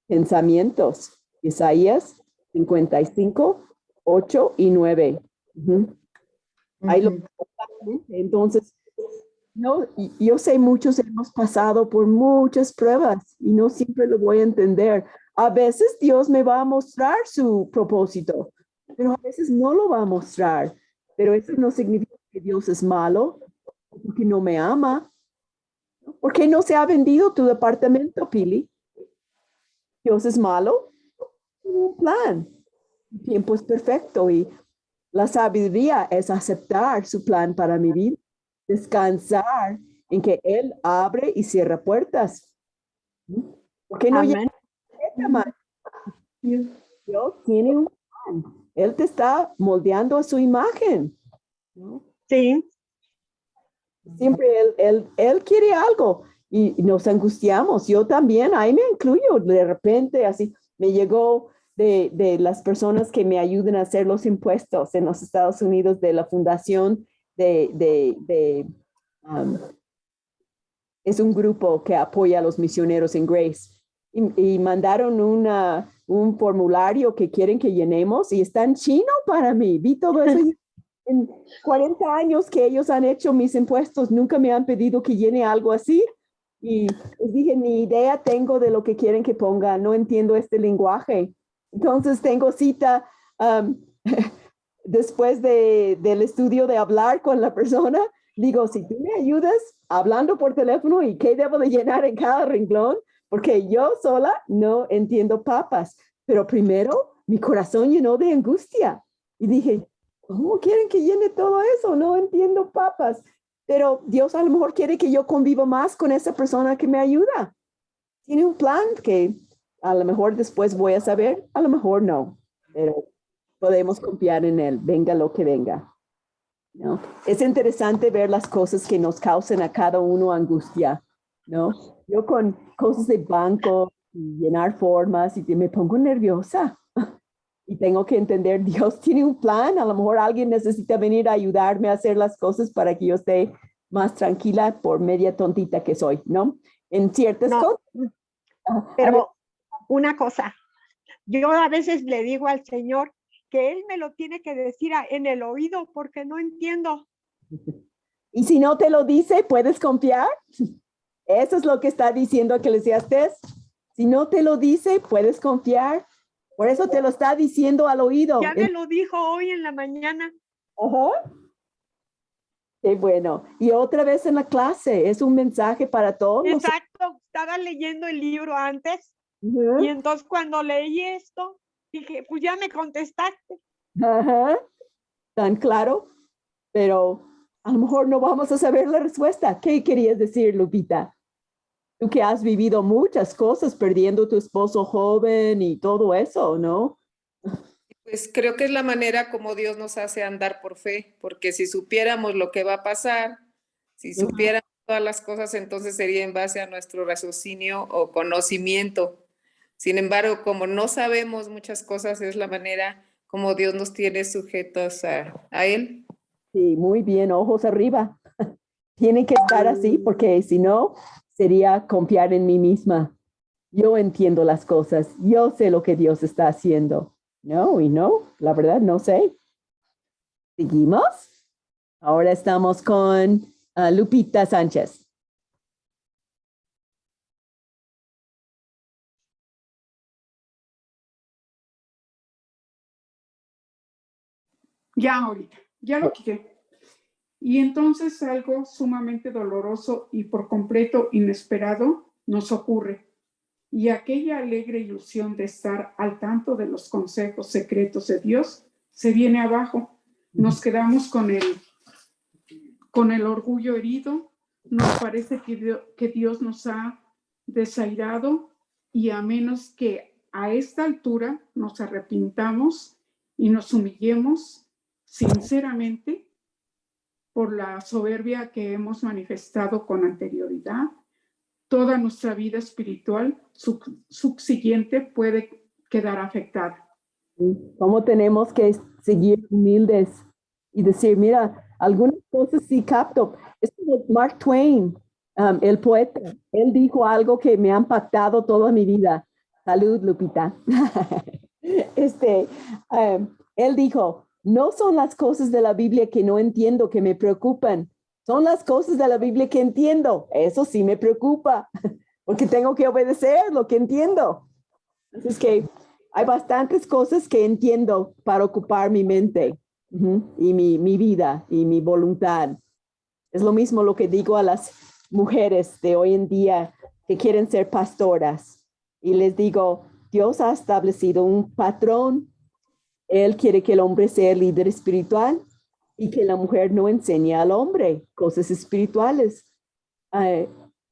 pensamientos. Isaías 55, 8 y 9. Ahí lo, entonces, yo sé muchos hemos pasado por muchas pruebas y no siempre lo voy a entender. A veces Dios me va a mostrar su propósito, pero a veces no lo va a mostrar. Pero eso no significa que Dios es malo, porque no me ama. ¿Por qué no se ha vendido tu departamento, Pili? Dios es malo. Tiene un plan. El tiempo es perfecto y la sabiduría es aceptar su plan para mi vida. Descansar en que Él abre y cierra puertas. ¿Por qué no llega? Dios tiene un plan. Él te está moldeando a su imagen. ¿No? Sí. Siempre él quiere algo y nos angustiamos. Yo también, ahí me incluyo. De repente, así, me llegó de las personas que me ayudan a hacer los impuestos en los Estados Unidos de la fundación es un grupo que apoya a los misioneros en Grace. Y mandaron un formulario que quieren que llenemos y está en chino para mí. Vi todo eso. En 40 años que ellos han hecho mis impuestos, nunca me han pedido que llene algo así. Y les dije, ni idea tengo de lo que quieren que ponga. No entiendo este lenguaje. Entonces tengo cita después del estudio de hablar con la persona digo, si tú me ayudas hablando por teléfono y qué debo de llenar en cada renglón, porque yo sola no entiendo papas. Pero primero mi corazón llenó de angustia y dije, ¿cómo quieren que llene todo eso? No entiendo papas. Pero Dios a lo mejor quiere que yo conviva más con esa persona que me ayuda. Tiene un plan que a lo mejor después voy a saber, a lo mejor no, pero podemos confiar en Él, venga lo que venga. ¿No? Es interesante ver las cosas que nos causan a cada uno angustia, ¿no? Yo con cosas de banco y llenar formas y me pongo nerviosa y tengo que entender, Dios tiene un plan, a lo mejor alguien necesita venir a ayudarme a hacer las cosas para que yo esté más tranquila por media tontita que soy, ¿no? En ciertas cosas. Pero una cosa, yo a veces le digo al Señor que Él me lo tiene que decir en el oído porque no entiendo. Y si no te lo dice, ¿puedes confiar? Eso es lo que está diciendo Eclesiastés. Si no te lo dice, ¿puedes confiar? Por eso te lo está diciendo al oído. Ya me lo dijo hoy en la mañana. Ajá. Qué bueno. Y otra vez en la clase, es un mensaje para todos. Exacto, estaba leyendo el libro antes y entonces cuando leí esto, dije, pues ya me contestaste. Ajá. Tan claro, pero a lo mejor no vamos a saber la respuesta. ¿Qué querías decir, Lupita? Tú que has vivido muchas cosas, perdiendo a tu esposo joven y todo eso, ¿no? Pues creo que es la manera como Dios nos hace andar por fe, porque si supiéramos lo que va a pasar, si supiéramos todas las cosas, entonces sería en base a nuestro raciocinio o conocimiento. Sin embargo, como no sabemos muchas cosas, es la manera como Dios nos tiene sujetos a Él. Sí, muy bien, ojos arriba. Tiene que estar así porque si no, sería confiar en mí misma. Yo entiendo las cosas, yo sé lo que Dios está haciendo. No, y no, la verdad no sé. ¿Seguimos? Ahora estamos con Lupita Sánchez. Ya ahorita, ya lo quité. Y entonces algo sumamente doloroso y por completo inesperado nos ocurre. Y aquella alegre ilusión de estar al tanto de los consejos secretos de Dios se viene abajo. Nos quedamos con el orgullo herido. Nos parece que Dios nos ha desairado y a menos que a esta altura nos arrepintamos y nos humillemos sinceramente por la soberbia que hemos manifestado con anterioridad, toda nuestra vida espiritual subsiguiente puede quedar afectada. ¿Cómo tenemos que seguir humildes y decir, mira, algunas cosas sí capto? Es como Mark Twain, el poeta. Él dijo algo que me ha impactado toda mi vida. Salud, Lupita. Él dijo, no son las cosas de la Biblia que no entiendo que me preocupan. Son las cosas de la Biblia que entiendo. Eso sí me preocupa, porque tengo que obedecer lo que entiendo. Así es que hay bastantes cosas que entiendo para ocupar mi mente y mi vida y mi voluntad. Es lo mismo lo que digo a las mujeres de hoy en día que quieren ser pastoras. Y les digo, Dios ha establecido un patrón. Él quiere que el hombre sea líder espiritual y que la mujer no enseñe al hombre cosas espirituales.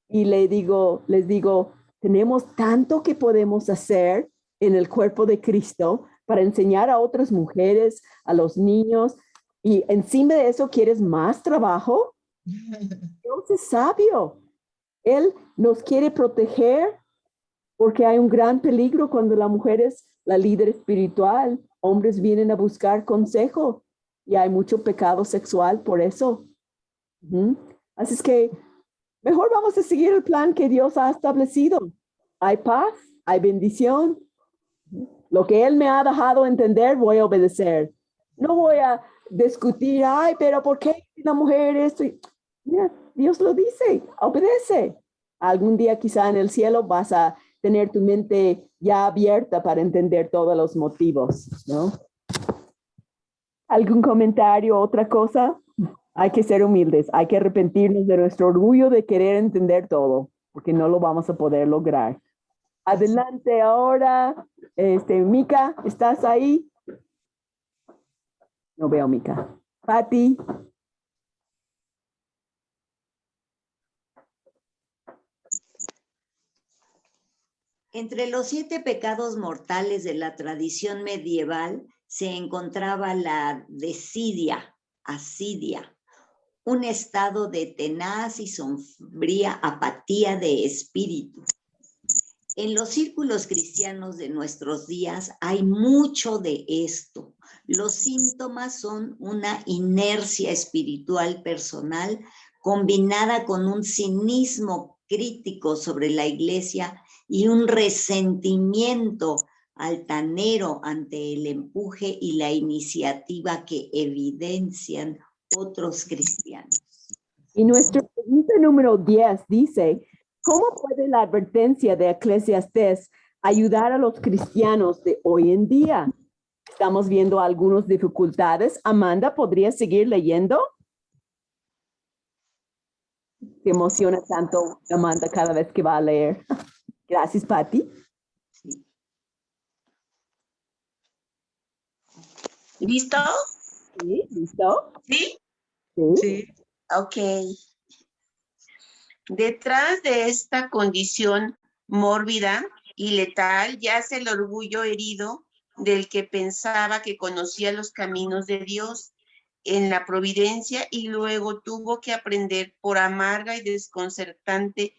Y les digo, tenemos tanto que podemos hacer en el cuerpo de Cristo para enseñar a otras mujeres, a los niños, y encima de eso quieres más trabajo. Dios es sabio. Él nos quiere proteger porque hay un gran peligro cuando la mujer es la líder espiritual. Hombres vienen a buscar consejo y hay mucho pecado sexual por eso. Así es que mejor vamos a seguir el plan que Dios ha establecido. Hay paz, hay bendición. Lo que Él me ha dejado entender, voy a obedecer. No voy a discutir, ay, pero ¿por qué la mujer esto? Mira, Dios lo dice, obedece. Algún día quizá en el cielo vas a tener tu mente ya abierta para entender todos los motivos, ¿no? ¿Algún comentario, otra cosa? Hay que ser humildes, hay que arrepentirnos de nuestro orgullo de querer entender todo, porque no lo vamos a poder lograr. Adelante ahora, Mica, ¿estás ahí? No veo Mica. Patti. Entre los 7 pecados mortales de la tradición medieval se encontraba la desidia, asidia, un estado de tenaz y sombría apatía de espíritu. En los círculos cristianos de nuestros días hay mucho de esto. Los síntomas son una inercia espiritual personal combinada con un cinismo crítico sobre la iglesia y un resentimiento altanero ante el empuje y la iniciativa que evidencian otros cristianos. Y nuestra pregunta número 10 dice, ¿cómo puede la advertencia de Eclesiastés ayudar a los cristianos de hoy en día? Estamos viendo algunas dificultades. Amanda, ¿podrías seguir leyendo? Te emociona tanto, Amanda, cada vez que va a leer. Gracias, Patti. ¿Listo? Sí, ¿listo? ¿Sí? Sí. Ok. Detrás de esta condición mórbida y letal yace el orgullo herido del que pensaba que conocía los caminos de Dios en la providencia y luego tuvo que aprender por amarga y desconcertante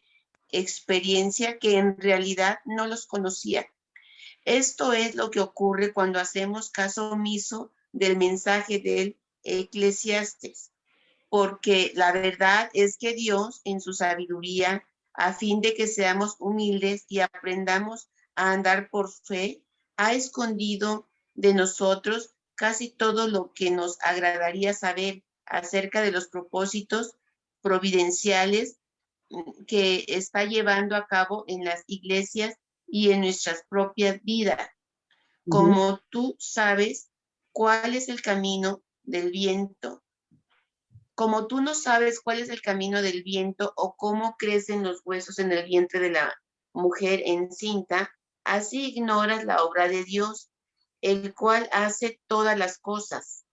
experiencia que en realidad no los conocía. Esto es lo que ocurre cuando hacemos caso omiso del mensaje del Eclesiastés, porque la verdad es que Dios, en su sabiduría, a fin de que seamos humildes y aprendamos a andar por fe, ha escondido de nosotros casi todo lo que nos agradaría saber acerca de los propósitos providenciales que está llevando a cabo en las iglesias y en nuestras propias vidas. Como tú sabes cuál es el camino del viento, como tú no sabes cuál es el camino del viento o cómo crecen los huesos en el vientre de la mujer encinta, así ignoras la obra de Dios, el cual hace todas las cosas.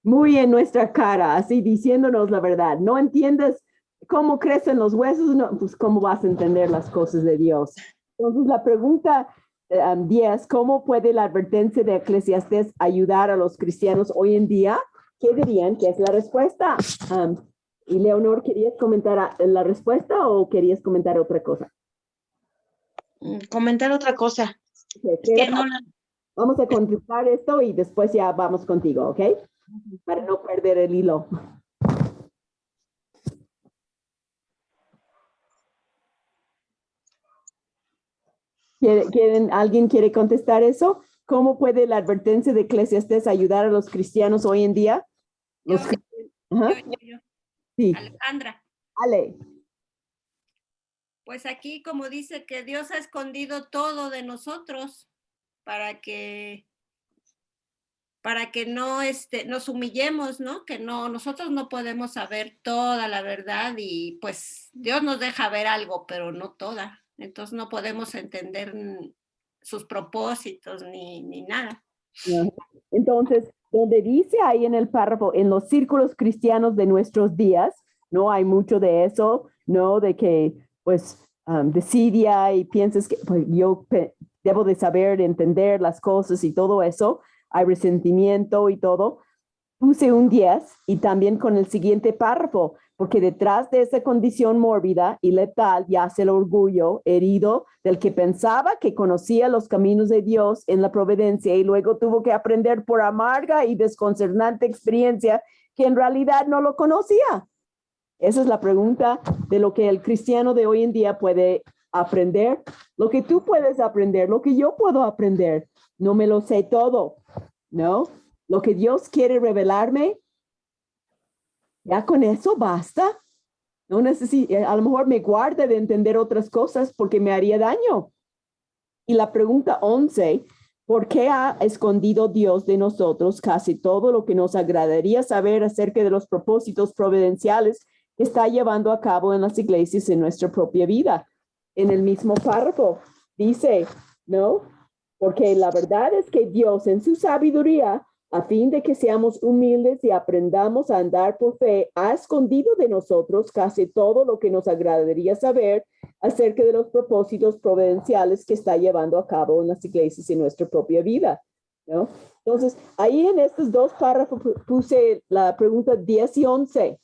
Muy en nuestra cara, así diciéndonos la verdad. ¿No entiendes cómo crecen los huesos? No, pues ¿cómo vas a entender las cosas de Dios? Entonces la pregunta 10, ¿cómo puede la advertencia de Eclesiastés ayudar a los cristianos hoy en día? ¿Qué dirían que es la respuesta? Y Leonor, ¿querías comentar la respuesta o querías comentar otra cosa? Comentar otra cosa. Okay, vamos a contestar esto y después ya vamos contigo, ¿ok? Para no perder el hilo. ¿Alguien quiere contestar eso? ¿Cómo puede la advertencia de Eclesiastés ayudar a los cristianos hoy en día? Yo. Sí. Alejandra. Ale. Pues aquí como dice que Dios ha escondido todo de nosotros para que no nos humillemos, ¿no? Que no, nosotros no podemos saber toda la verdad y pues Dios nos deja ver algo, pero no toda. Entonces no podemos entender sus propósitos ni nada. Entonces, donde dice ahí en el párrafo, en los círculos cristianos de nuestros días, no hay mucho de eso, ¿no? De que, pues, desidia y piensas que pues, yo debo de saber, entender las cosas y todo eso. Hay resentimiento y todo. Puse un 10 y también con el siguiente párrafo, porque detrás de esa condición mórbida y letal yace el orgullo herido del que pensaba que conocía los caminos de Dios en la providencia y luego tuvo que aprender por amarga y desconcertante experiencia que en realidad no lo conocía. Esa es la pregunta de lo que el cristiano de hoy en día puede aprender, lo que tú puedes aprender, lo que yo puedo aprender. No me lo sé todo, ¿no? Lo que Dios quiere revelarme, ya con eso basta. No necesito, a lo mejor me guarda de entender otras cosas porque me haría daño. Y la pregunta 11 ¿Por qué ha escondido Dios de nosotros casi todo lo que nos agradaría saber acerca de los propósitos providenciales que está llevando a cabo en las iglesias en nuestra propia vida? En el mismo párrafo dice, ¿no? Porque la verdad es que Dios en su sabiduría, a fin de que seamos humildes y aprendamos a andar por fe, ha escondido de nosotros casi todo lo que nos agradaría saber acerca de los propósitos providenciales que está llevando a cabo en las iglesias en nuestra propia vida, ¿no? Entonces, ahí en estos dos párrafos puse la pregunta 10 y 11,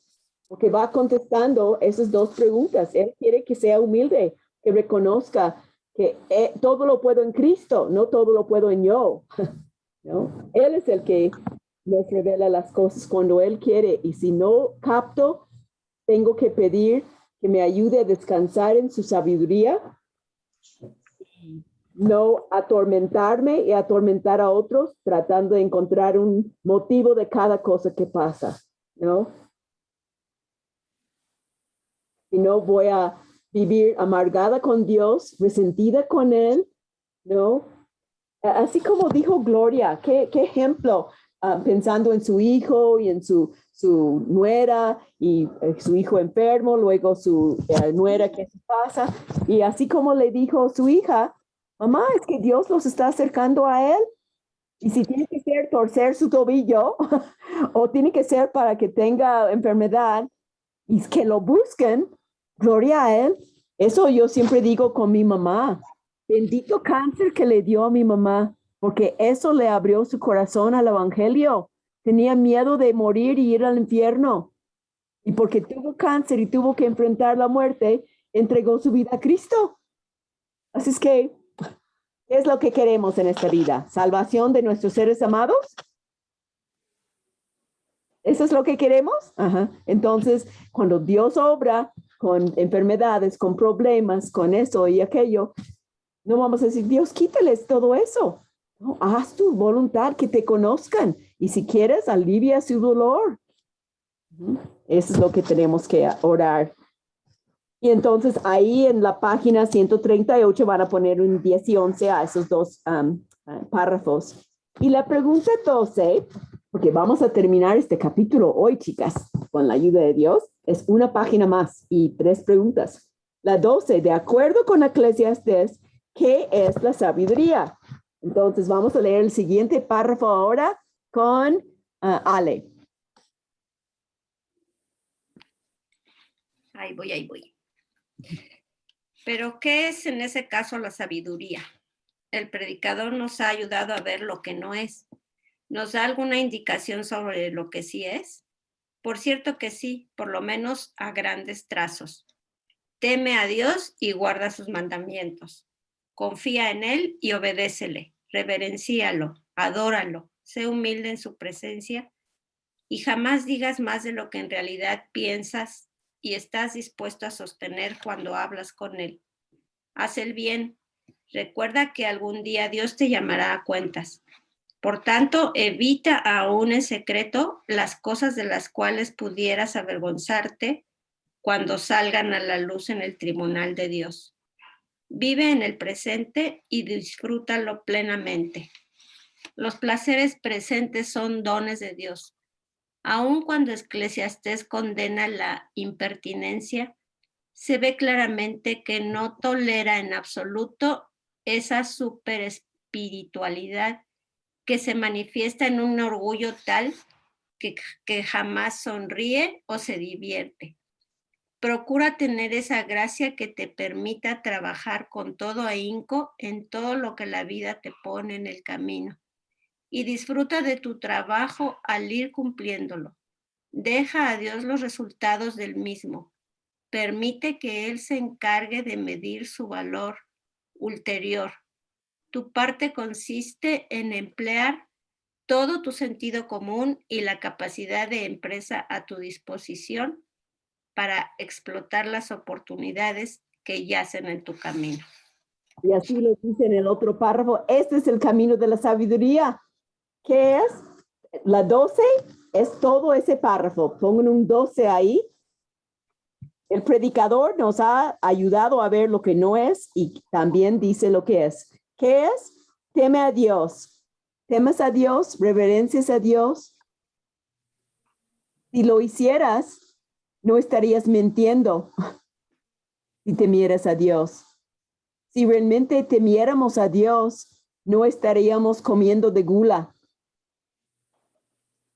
porque va contestando esas dos preguntas. Él quiere que sea humilde, que reconozca que todo lo puedo en Cristo, no todo lo puedo en yo, ¿no? Él es el que nos revela las cosas cuando Él quiere, y si no capto, tengo que pedir que me ayude a descansar en su sabiduría, no atormentarme y atormentar a otros, tratando de encontrar un motivo de cada cosa que pasa, ¿no? Y no voy a vivir amargada con Dios, resentida con Él, ¿no? Así como dijo Gloria, qué ejemplo, pensando en su hijo y en su nuera y su hijo enfermo, luego su nuera que se pasa, y así como le dijo su hija, mamá, es que Dios los está acercando a Él, y si tiene que ser torcer su tobillo o tiene que ser para que tenga enfermedad y que lo busquen, gloria a Él. Eso yo siempre digo con mi mamá. Bendito cáncer que le dio a mi mamá, porque eso le abrió su corazón al evangelio. Tenía miedo de morir y ir al infierno. Y porque tuvo cáncer y tuvo que enfrentar la muerte, entregó su vida a Cristo. Así es que, ¿qué es lo que queremos en esta vida? ¿Salvación de nuestros seres amados? ¿Eso es lo que queremos? Ajá. Entonces, cuando Dios obra con enfermedades, con problemas, con eso y aquello, no vamos a decir, Dios, quítales todo eso. No, haz tu voluntad, que te conozcan. Y si quieres, alivia su dolor. Eso es lo que tenemos que orar. Y entonces ahí en la página 138 van a poner un 10 y 11 a esos dos párrafos. Y la pregunta 12, porque vamos a terminar este capítulo hoy, chicas, con la ayuda de Dios, es una página más y 3 preguntas. La 12, de acuerdo con Eclesiastés, ¿qué es la sabiduría? Entonces vamos a leer el siguiente párrafo ahora con Ale. Ahí voy. Pero, ¿qué es en ese caso la sabiduría? El predicador nos ha ayudado a ver lo que no es. ¿Nos da alguna indicación sobre lo que sí es? Por cierto que sí, por lo menos a grandes trazos. Teme a Dios y guarda sus mandamientos. Confía en Él y obedécele. Reverencíalo, adóralo, sé humilde en su presencia y jamás digas más de lo que en realidad piensas y estás dispuesto a sostener cuando hablas con Él. Haz el bien. Recuerda que algún día Dios te llamará a cuentas. Por tanto, evita aún en secreto las cosas de las cuales pudieras avergonzarte cuando salgan a la luz en el tribunal de Dios. Vive en el presente y disfrútalo plenamente. Los placeres presentes son dones de Dios. Aun cuando Eclesiastés condena la impertinencia, se ve claramente que no tolera en absoluto esa superespiritualidad que se manifiesta en un orgullo tal que jamás sonríe o se divierte. Procura tener esa gracia que te permita trabajar con todo ahínco en todo lo que la vida te pone en el camino. Y disfruta de tu trabajo al ir cumpliéndolo. Deja a Dios los resultados del mismo. Permite que Él se encargue de medir su valor ulterior. Tu parte consiste en emplear todo tu sentido común y la capacidad de empresa a tu disposición para explotar las oportunidades que yacen en tu camino. Y así lo dice en el otro párrafo, este es el camino de la sabiduría. ¿Qué es? La 12 es todo ese párrafo. Pongan un 12 ahí. El predicador nos ha ayudado a ver lo que no es y también dice lo que es. ¿Qué es? Teme a Dios. ¿Temes a Dios? ¿Reverencias a Dios? Si lo hicieras, no estarías mintiendo si temieras a Dios. Si realmente temiéramos a Dios, no estaríamos comiendo de gula.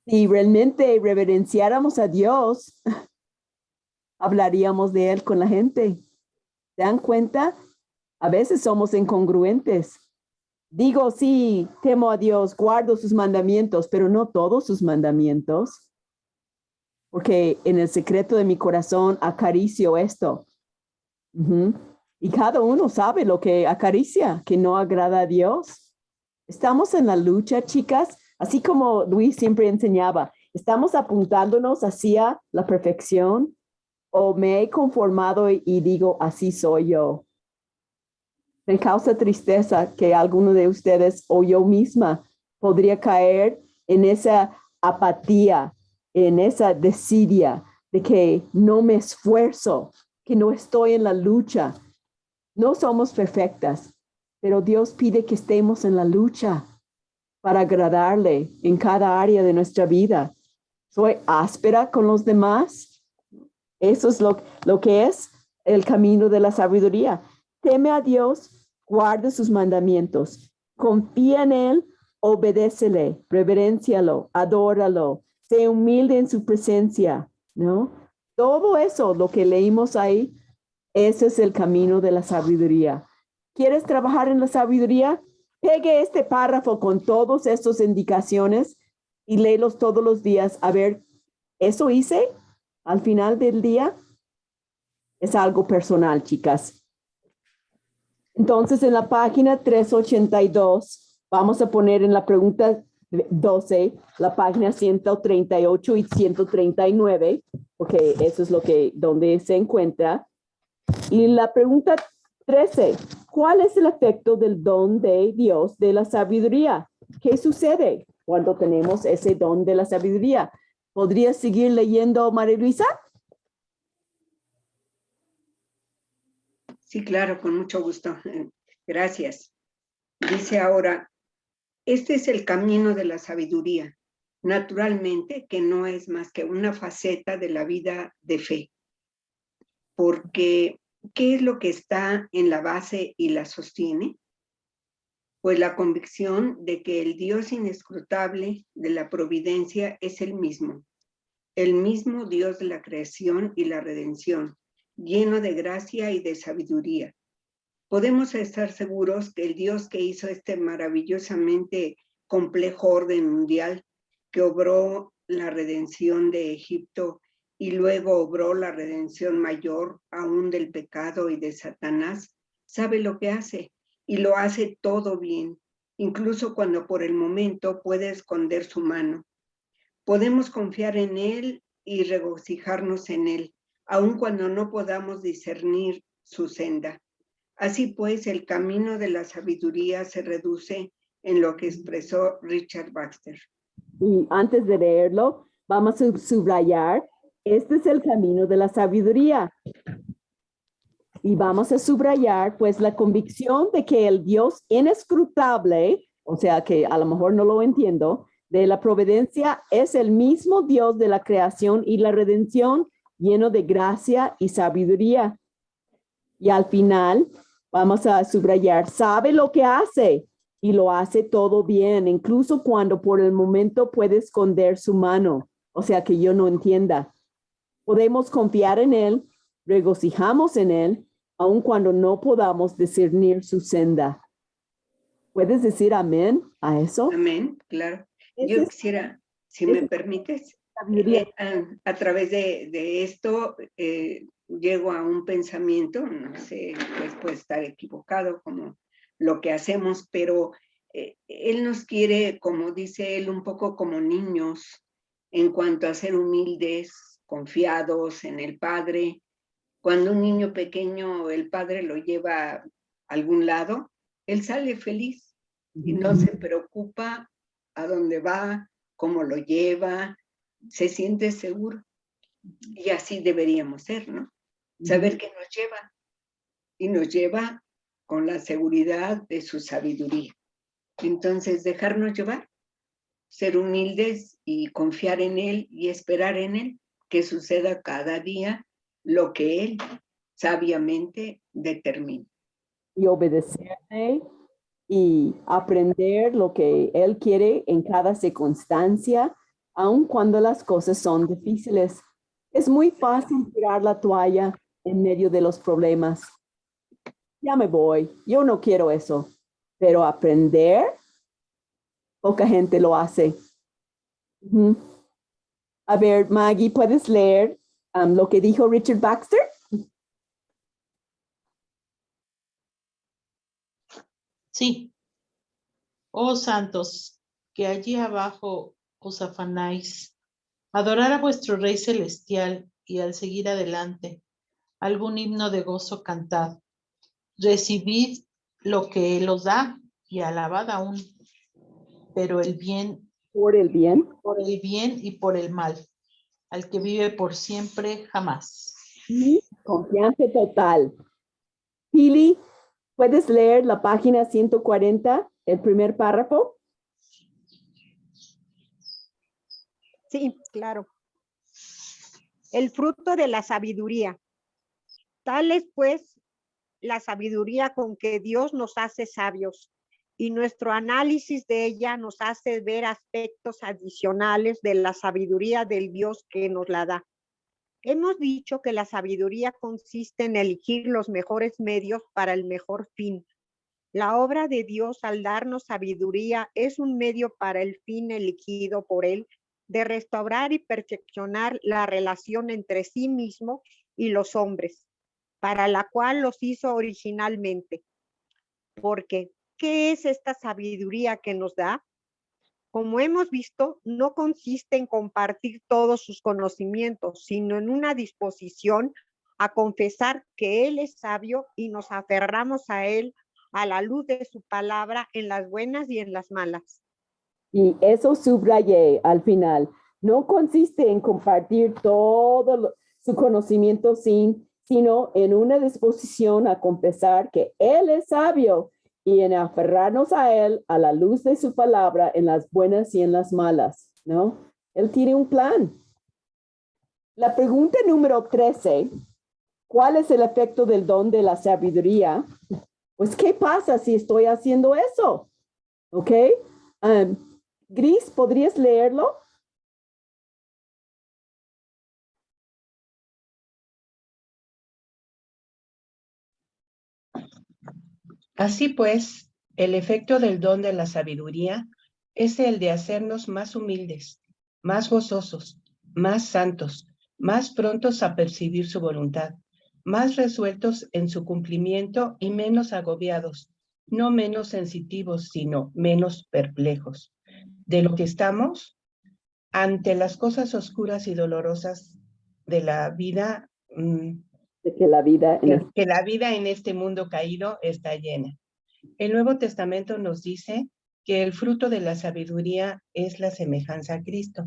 Si realmente reverenciáramos a Dios, hablaríamos de Él con la gente. ¿Se dan cuenta? A veces somos incongruentes. Digo, sí, temo a Dios, guardo sus mandamientos, pero no todos sus mandamientos. Porque en el secreto de mi corazón acaricio esto. Y cada uno sabe lo que acaricia, que no agrada a Dios. Estamos en la lucha, chicas, así como Luis siempre enseñaba. ¿Estamos apuntándonos hacia la perfección? ¿O me he conformado y digo, así soy yo? Me causa tristeza que alguno de ustedes o yo misma podría caer en esa apatía, en esa desidia de que no me esfuerzo, que no estoy en la lucha. No somos perfectas, pero Dios pide que estemos en la lucha para agradarle en cada área de nuestra vida. ¿Soy áspera con los demás? Eso es lo que es el camino de la sabiduría. Teme a Dios, guarde sus mandamientos, confía en Él, obedécele, reveréncialo, adóralo, sé humilde en su presencia, ¿no? Todo eso, lo que leímos ahí, ese es el camino de la sabiduría. ¿Quieres trabajar en la sabiduría? Pegue este párrafo con todas estas indicaciones y léelos todos los días. A ver, ¿eso hice al final del día? Es algo personal, chicas. Entonces, en la página 382, vamos a poner en la pregunta 12, la página 138 y 139, porque eso es donde se encuentra. Y la pregunta 13, ¿cuál es el efecto del don de Dios de la sabiduría? ¿Qué sucede cuando tenemos ese don de la sabiduría? ¿Podrías seguir leyendo, María Luisa? Sí, claro, con mucho gusto. Gracias. Dice ahora, este es el camino de la sabiduría, naturalmente que no es más que una faceta de la vida de fe. Porque, ¿qué es lo que está en la base y la sostiene? Pues la convicción de que el Dios inescrutable de la providencia es el mismo Dios de la creación y la redención, lleno de gracia y de sabiduría. Podemos estar seguros que el Dios que hizo este maravillosamente complejo orden mundial, que obró la redención de Egipto y luego obró la redención mayor aún del pecado y de Satanás, sabe lo que hace y lo hace todo bien, incluso cuando por el momento puede esconder su mano. Podemos confiar en Él y regocijarnos en Él, aun cuando no podamos discernir su senda. Así pues, el camino de la sabiduría se reduce en lo que expresó Richard Baxter. Y antes de leerlo, vamos a subrayar, este es el camino de la sabiduría. Y vamos a subrayar, pues, la convicción de que el Dios inescrutable, o sea, que a lo mejor no lo entiendo, de la providencia es el mismo Dios de la creación y la redención, lleno de gracia y sabiduría. Y al final, vamos a subrayar, sabe lo que hace y lo hace todo bien, incluso cuando por el momento puede esconder su mano, o sea, que yo no entienda. Podemos confiar en Él, regocijamos en Él, aun cuando no podamos discernir su senda. ¿Puedes decir amén a eso? Amén, claro. Yo quisiera, si me permites, a través de esto llego a un pensamiento, no sé, pues puede estar equivocado como lo que hacemos, pero Él nos quiere, como dice Él, un poco como niños en cuanto a ser humildes, confiados en el Padre. Cuando un niño pequeño, el Padre lo lleva a algún lado, él sale feliz y no se preocupa a dónde va, cómo lo lleva, se siente seguro. Y así deberíamos ser, ¿no? Saber que nos lleva y nos lleva con la seguridad de su sabiduría. Entonces, dejarnos llevar, ser humildes y confiar en Él y esperar en Él que suceda cada día lo que Él sabiamente determina. Y obedecerle y aprender lo que Él quiere en cada circunstancia, aun cuando las cosas son difíciles. Es muy fácil tirar la toalla en medio de los problemas. Ya me voy, yo no quiero eso. Pero aprender, poca gente lo hace. Ujú. A ver, Maggie, ¿puedes leer lo que dijo Richard Baxter? Sí. Oh santos, que allí abajo os afanáis, adorar a vuestro Rey Celestial y al seguir adelante, algún himno de gozo cantad. Recibid lo que Él os da y alabad aún, pero el bien. Por el bien. Por el bien y por el mal, al que vive por siempre, jamás. Y confianza total. Pili, ¿puedes leer la página 140, el primer párrafo? Sí, claro. El fruto de la sabiduría. Tal es pues la sabiduría con que Dios nos hace sabios, y nuestro análisis de ella nos hace ver aspectos adicionales de la sabiduría del Dios que nos la da. Hemos dicho que la sabiduría consiste en elegir los mejores medios para el mejor fin. La obra de Dios al darnos sabiduría es un medio para el fin elegido por Él de restaurar y perfeccionar la relación entre sí mismo y los hombres, para la cual los hizo originalmente. Porque, ¿qué es esta sabiduría que nos da? Como hemos visto, no consiste en compartir todos sus conocimientos, sino en una disposición a confesar que Él es sabio y nos aferramos a Él a la luz de su palabra en las buenas y en las malas. Y eso subrayé al final. No consiste en compartir todo su conocimiento sino en una disposición a confesar que Él es sabio y en aferrarnos a Él a la luz de su palabra en las buenas y en las malas, ¿no? Él tiene un plan. La pregunta número 13, ¿cuál es el efecto del don de la sabiduría? Pues, ¿qué pasa si estoy haciendo eso? ¿Ok? Gris, ¿podrías leerlo? Así pues, el efecto del don de la sabiduría es el de hacernos más humildes, más gozosos, más santos, más prontos a percibir su voluntad, más resueltos en su cumplimiento y menos agobiados, no menos sensitivos, sino menos perplejos. De lo que estamos ante las cosas oscuras y dolorosas de la vida, que la vida en este mundo caído está llena. El Nuevo Testamento nos dice que el fruto de la sabiduría es la semejanza a Cristo,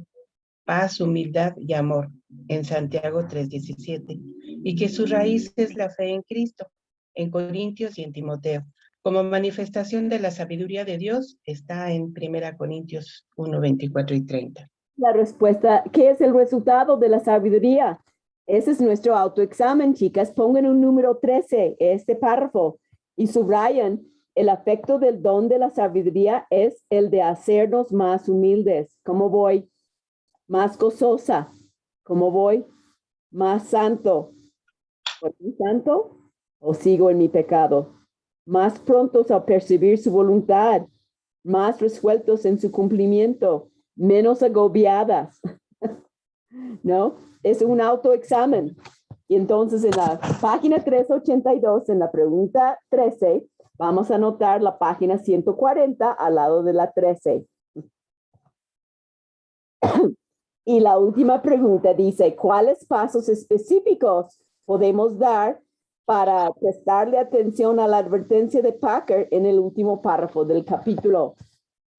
paz, humildad y amor, en Santiago 3:17, y que su raíz es la fe en Cristo, en Corintios y en Timoteo. Como manifestación de la sabiduría de Dios está en 1 Corintios 1:24 y 30. La respuesta, ¿qué es el resultado de la sabiduría? Ese es nuestro autoexamen, chicas. Pongan un número 13, este párrafo, y subrayan, el efecto del don de la sabiduría es el de hacernos más humildes. ¿Cómo voy? Más gozosa. ¿Cómo voy? Más santo. ¿Por qué santo? ¿O sigo en mi pecado? Más prontos a percibir su voluntad. Más resueltos en su cumplimiento. Menos agobiadas. ¿No? Es un autoexamen. Y entonces en la página 382, en la pregunta 13, vamos a anotar la página 140 al lado de la 13. Y la última pregunta dice, ¿cuáles pasos específicos podemos dar para prestarle atención a la advertencia de Packer en el último párrafo del capítulo?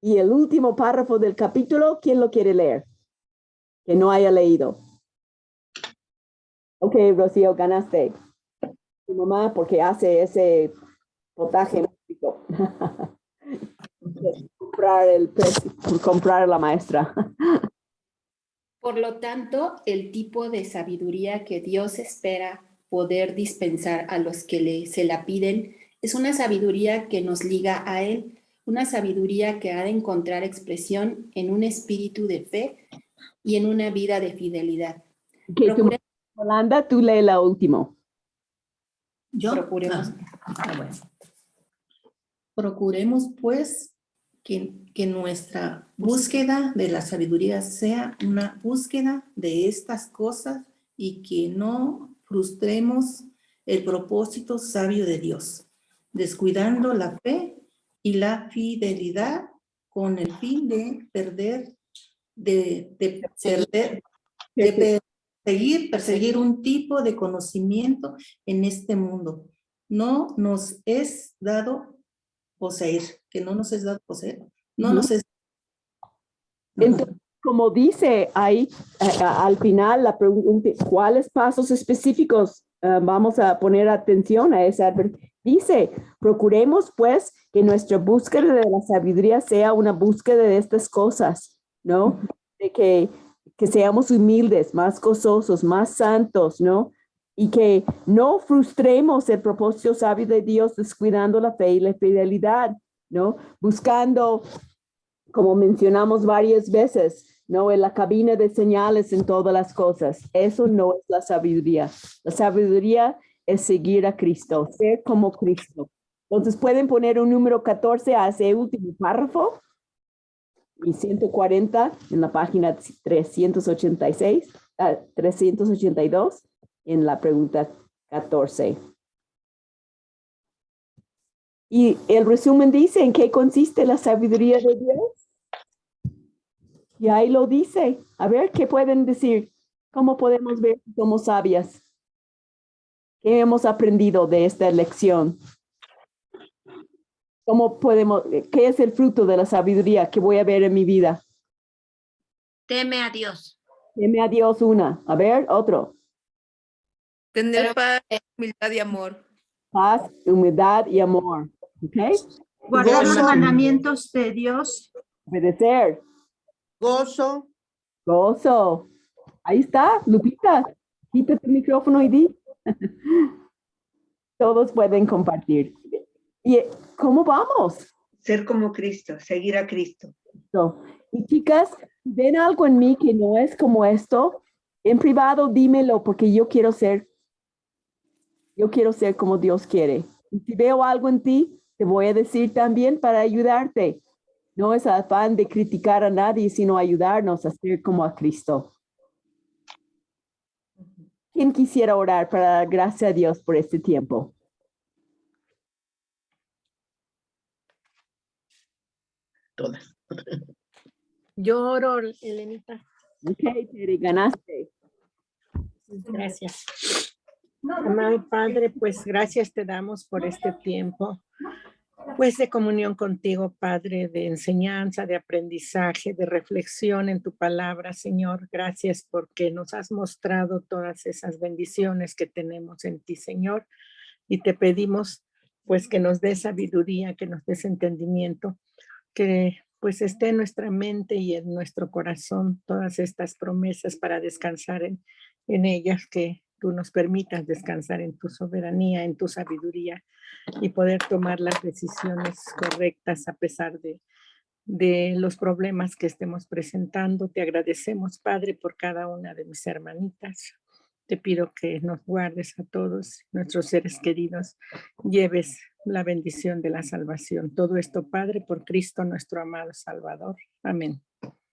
Y el último párrafo del capítulo, ¿quién lo quiere leer? Que no haya leído. Ok, Rocío, ganaste. Tu mamá porque hace ese potaje mágico. comprar a la maestra. Por lo tanto, el tipo de sabiduría que Dios espera poder dispensar a los que se la piden es una sabiduría que nos liga a Él, una sabiduría que ha de encontrar expresión en un espíritu de fe y en una vida de fidelidad. Yolanda, tú lee la última. ¿Yo? Procuremos. Bueno. Procuremos, pues, que nuestra búsqueda de la sabiduría sea una búsqueda de estas cosas y que no frustremos el propósito sabio de Dios, descuidando la fe y la fidelidad con el fin de perseguir un tipo de conocimiento en este mundo. No nos es dado poseer, que no nos es dado poseer, no nos es. Entonces, como dice ahí al final la pregunta, ¿cuáles pasos específicos vamos a poner atención a esa? Dice, procuremos pues que nuestra búsqueda de la sabiduría sea una búsqueda de estas cosas, ¿no? De que seamos humildes, más gozosos, más santos, ¿no? Y que no frustremos el propósito sabio de Dios descuidando la fe y la fidelidad, ¿no? Buscando, como mencionamos varias veces, ¿no? En la cabina de señales en todas las cosas. Eso no es la sabiduría. La sabiduría es seguir a Cristo, ser como Cristo. Entonces, pueden poner un número 14 a ese último párrafo y 140 en la página 382 en la pregunta 14. Y el resumen dice en qué consiste la sabiduría de Dios. Y ahí lo dice. A ver, ¿qué pueden decir? ¿Cómo podemos ver si somos sabias? ¿Qué hemos aprendido de esta lección? ¿Qué es el fruto de la sabiduría que voy a ver en mi vida? Teme a Dios. Teme a Dios una. A ver, otro. Tener paz, humildad y amor. Paz, humildad y amor. ¿Ok? Guardar los mandamientos de Dios. Obedecer. Gozo. Gozo. Ahí está, Lupita. Quita tu micrófono y di. Todos pueden compartir. ¿Y cómo vamos? Ser como Cristo, seguir a Cristo. Y chicas, ven algo en mí que no es como esto, en privado dímelo porque yo quiero ser como Dios quiere. Y si veo algo en ti, te voy a decir también para ayudarte. No es afán de criticar a nadie, sino ayudarnos a ser como a Cristo. ¿Quién quisiera orar para dar gracias a Dios por este tiempo? Todas. Yo oro, Elenita. Ok, Terry, ganaste. Gracias. Amado Padre, pues gracias te damos por este tiempo, pues de comunión contigo, Padre, de enseñanza, de aprendizaje, de reflexión en tu palabra, Señor. Gracias porque nos has mostrado todas esas bendiciones que tenemos en ti, Señor. Y te pedimos, pues, que nos des sabiduría, que nos des entendimiento, que pues esté en nuestra mente y en nuestro corazón todas estas promesas para descansar en ellas, que tú nos permitas descansar en tu soberanía, en tu sabiduría y poder tomar las decisiones correctas a pesar de los problemas que estemos presentando. Te agradecemos, Padre, por cada una de mis hermanitas. Te pido que nos guardes a todos nuestros seres queridos, lleves la bendición de la salvación. Todo esto, Padre, por Cristo nuestro amado Salvador. Amén.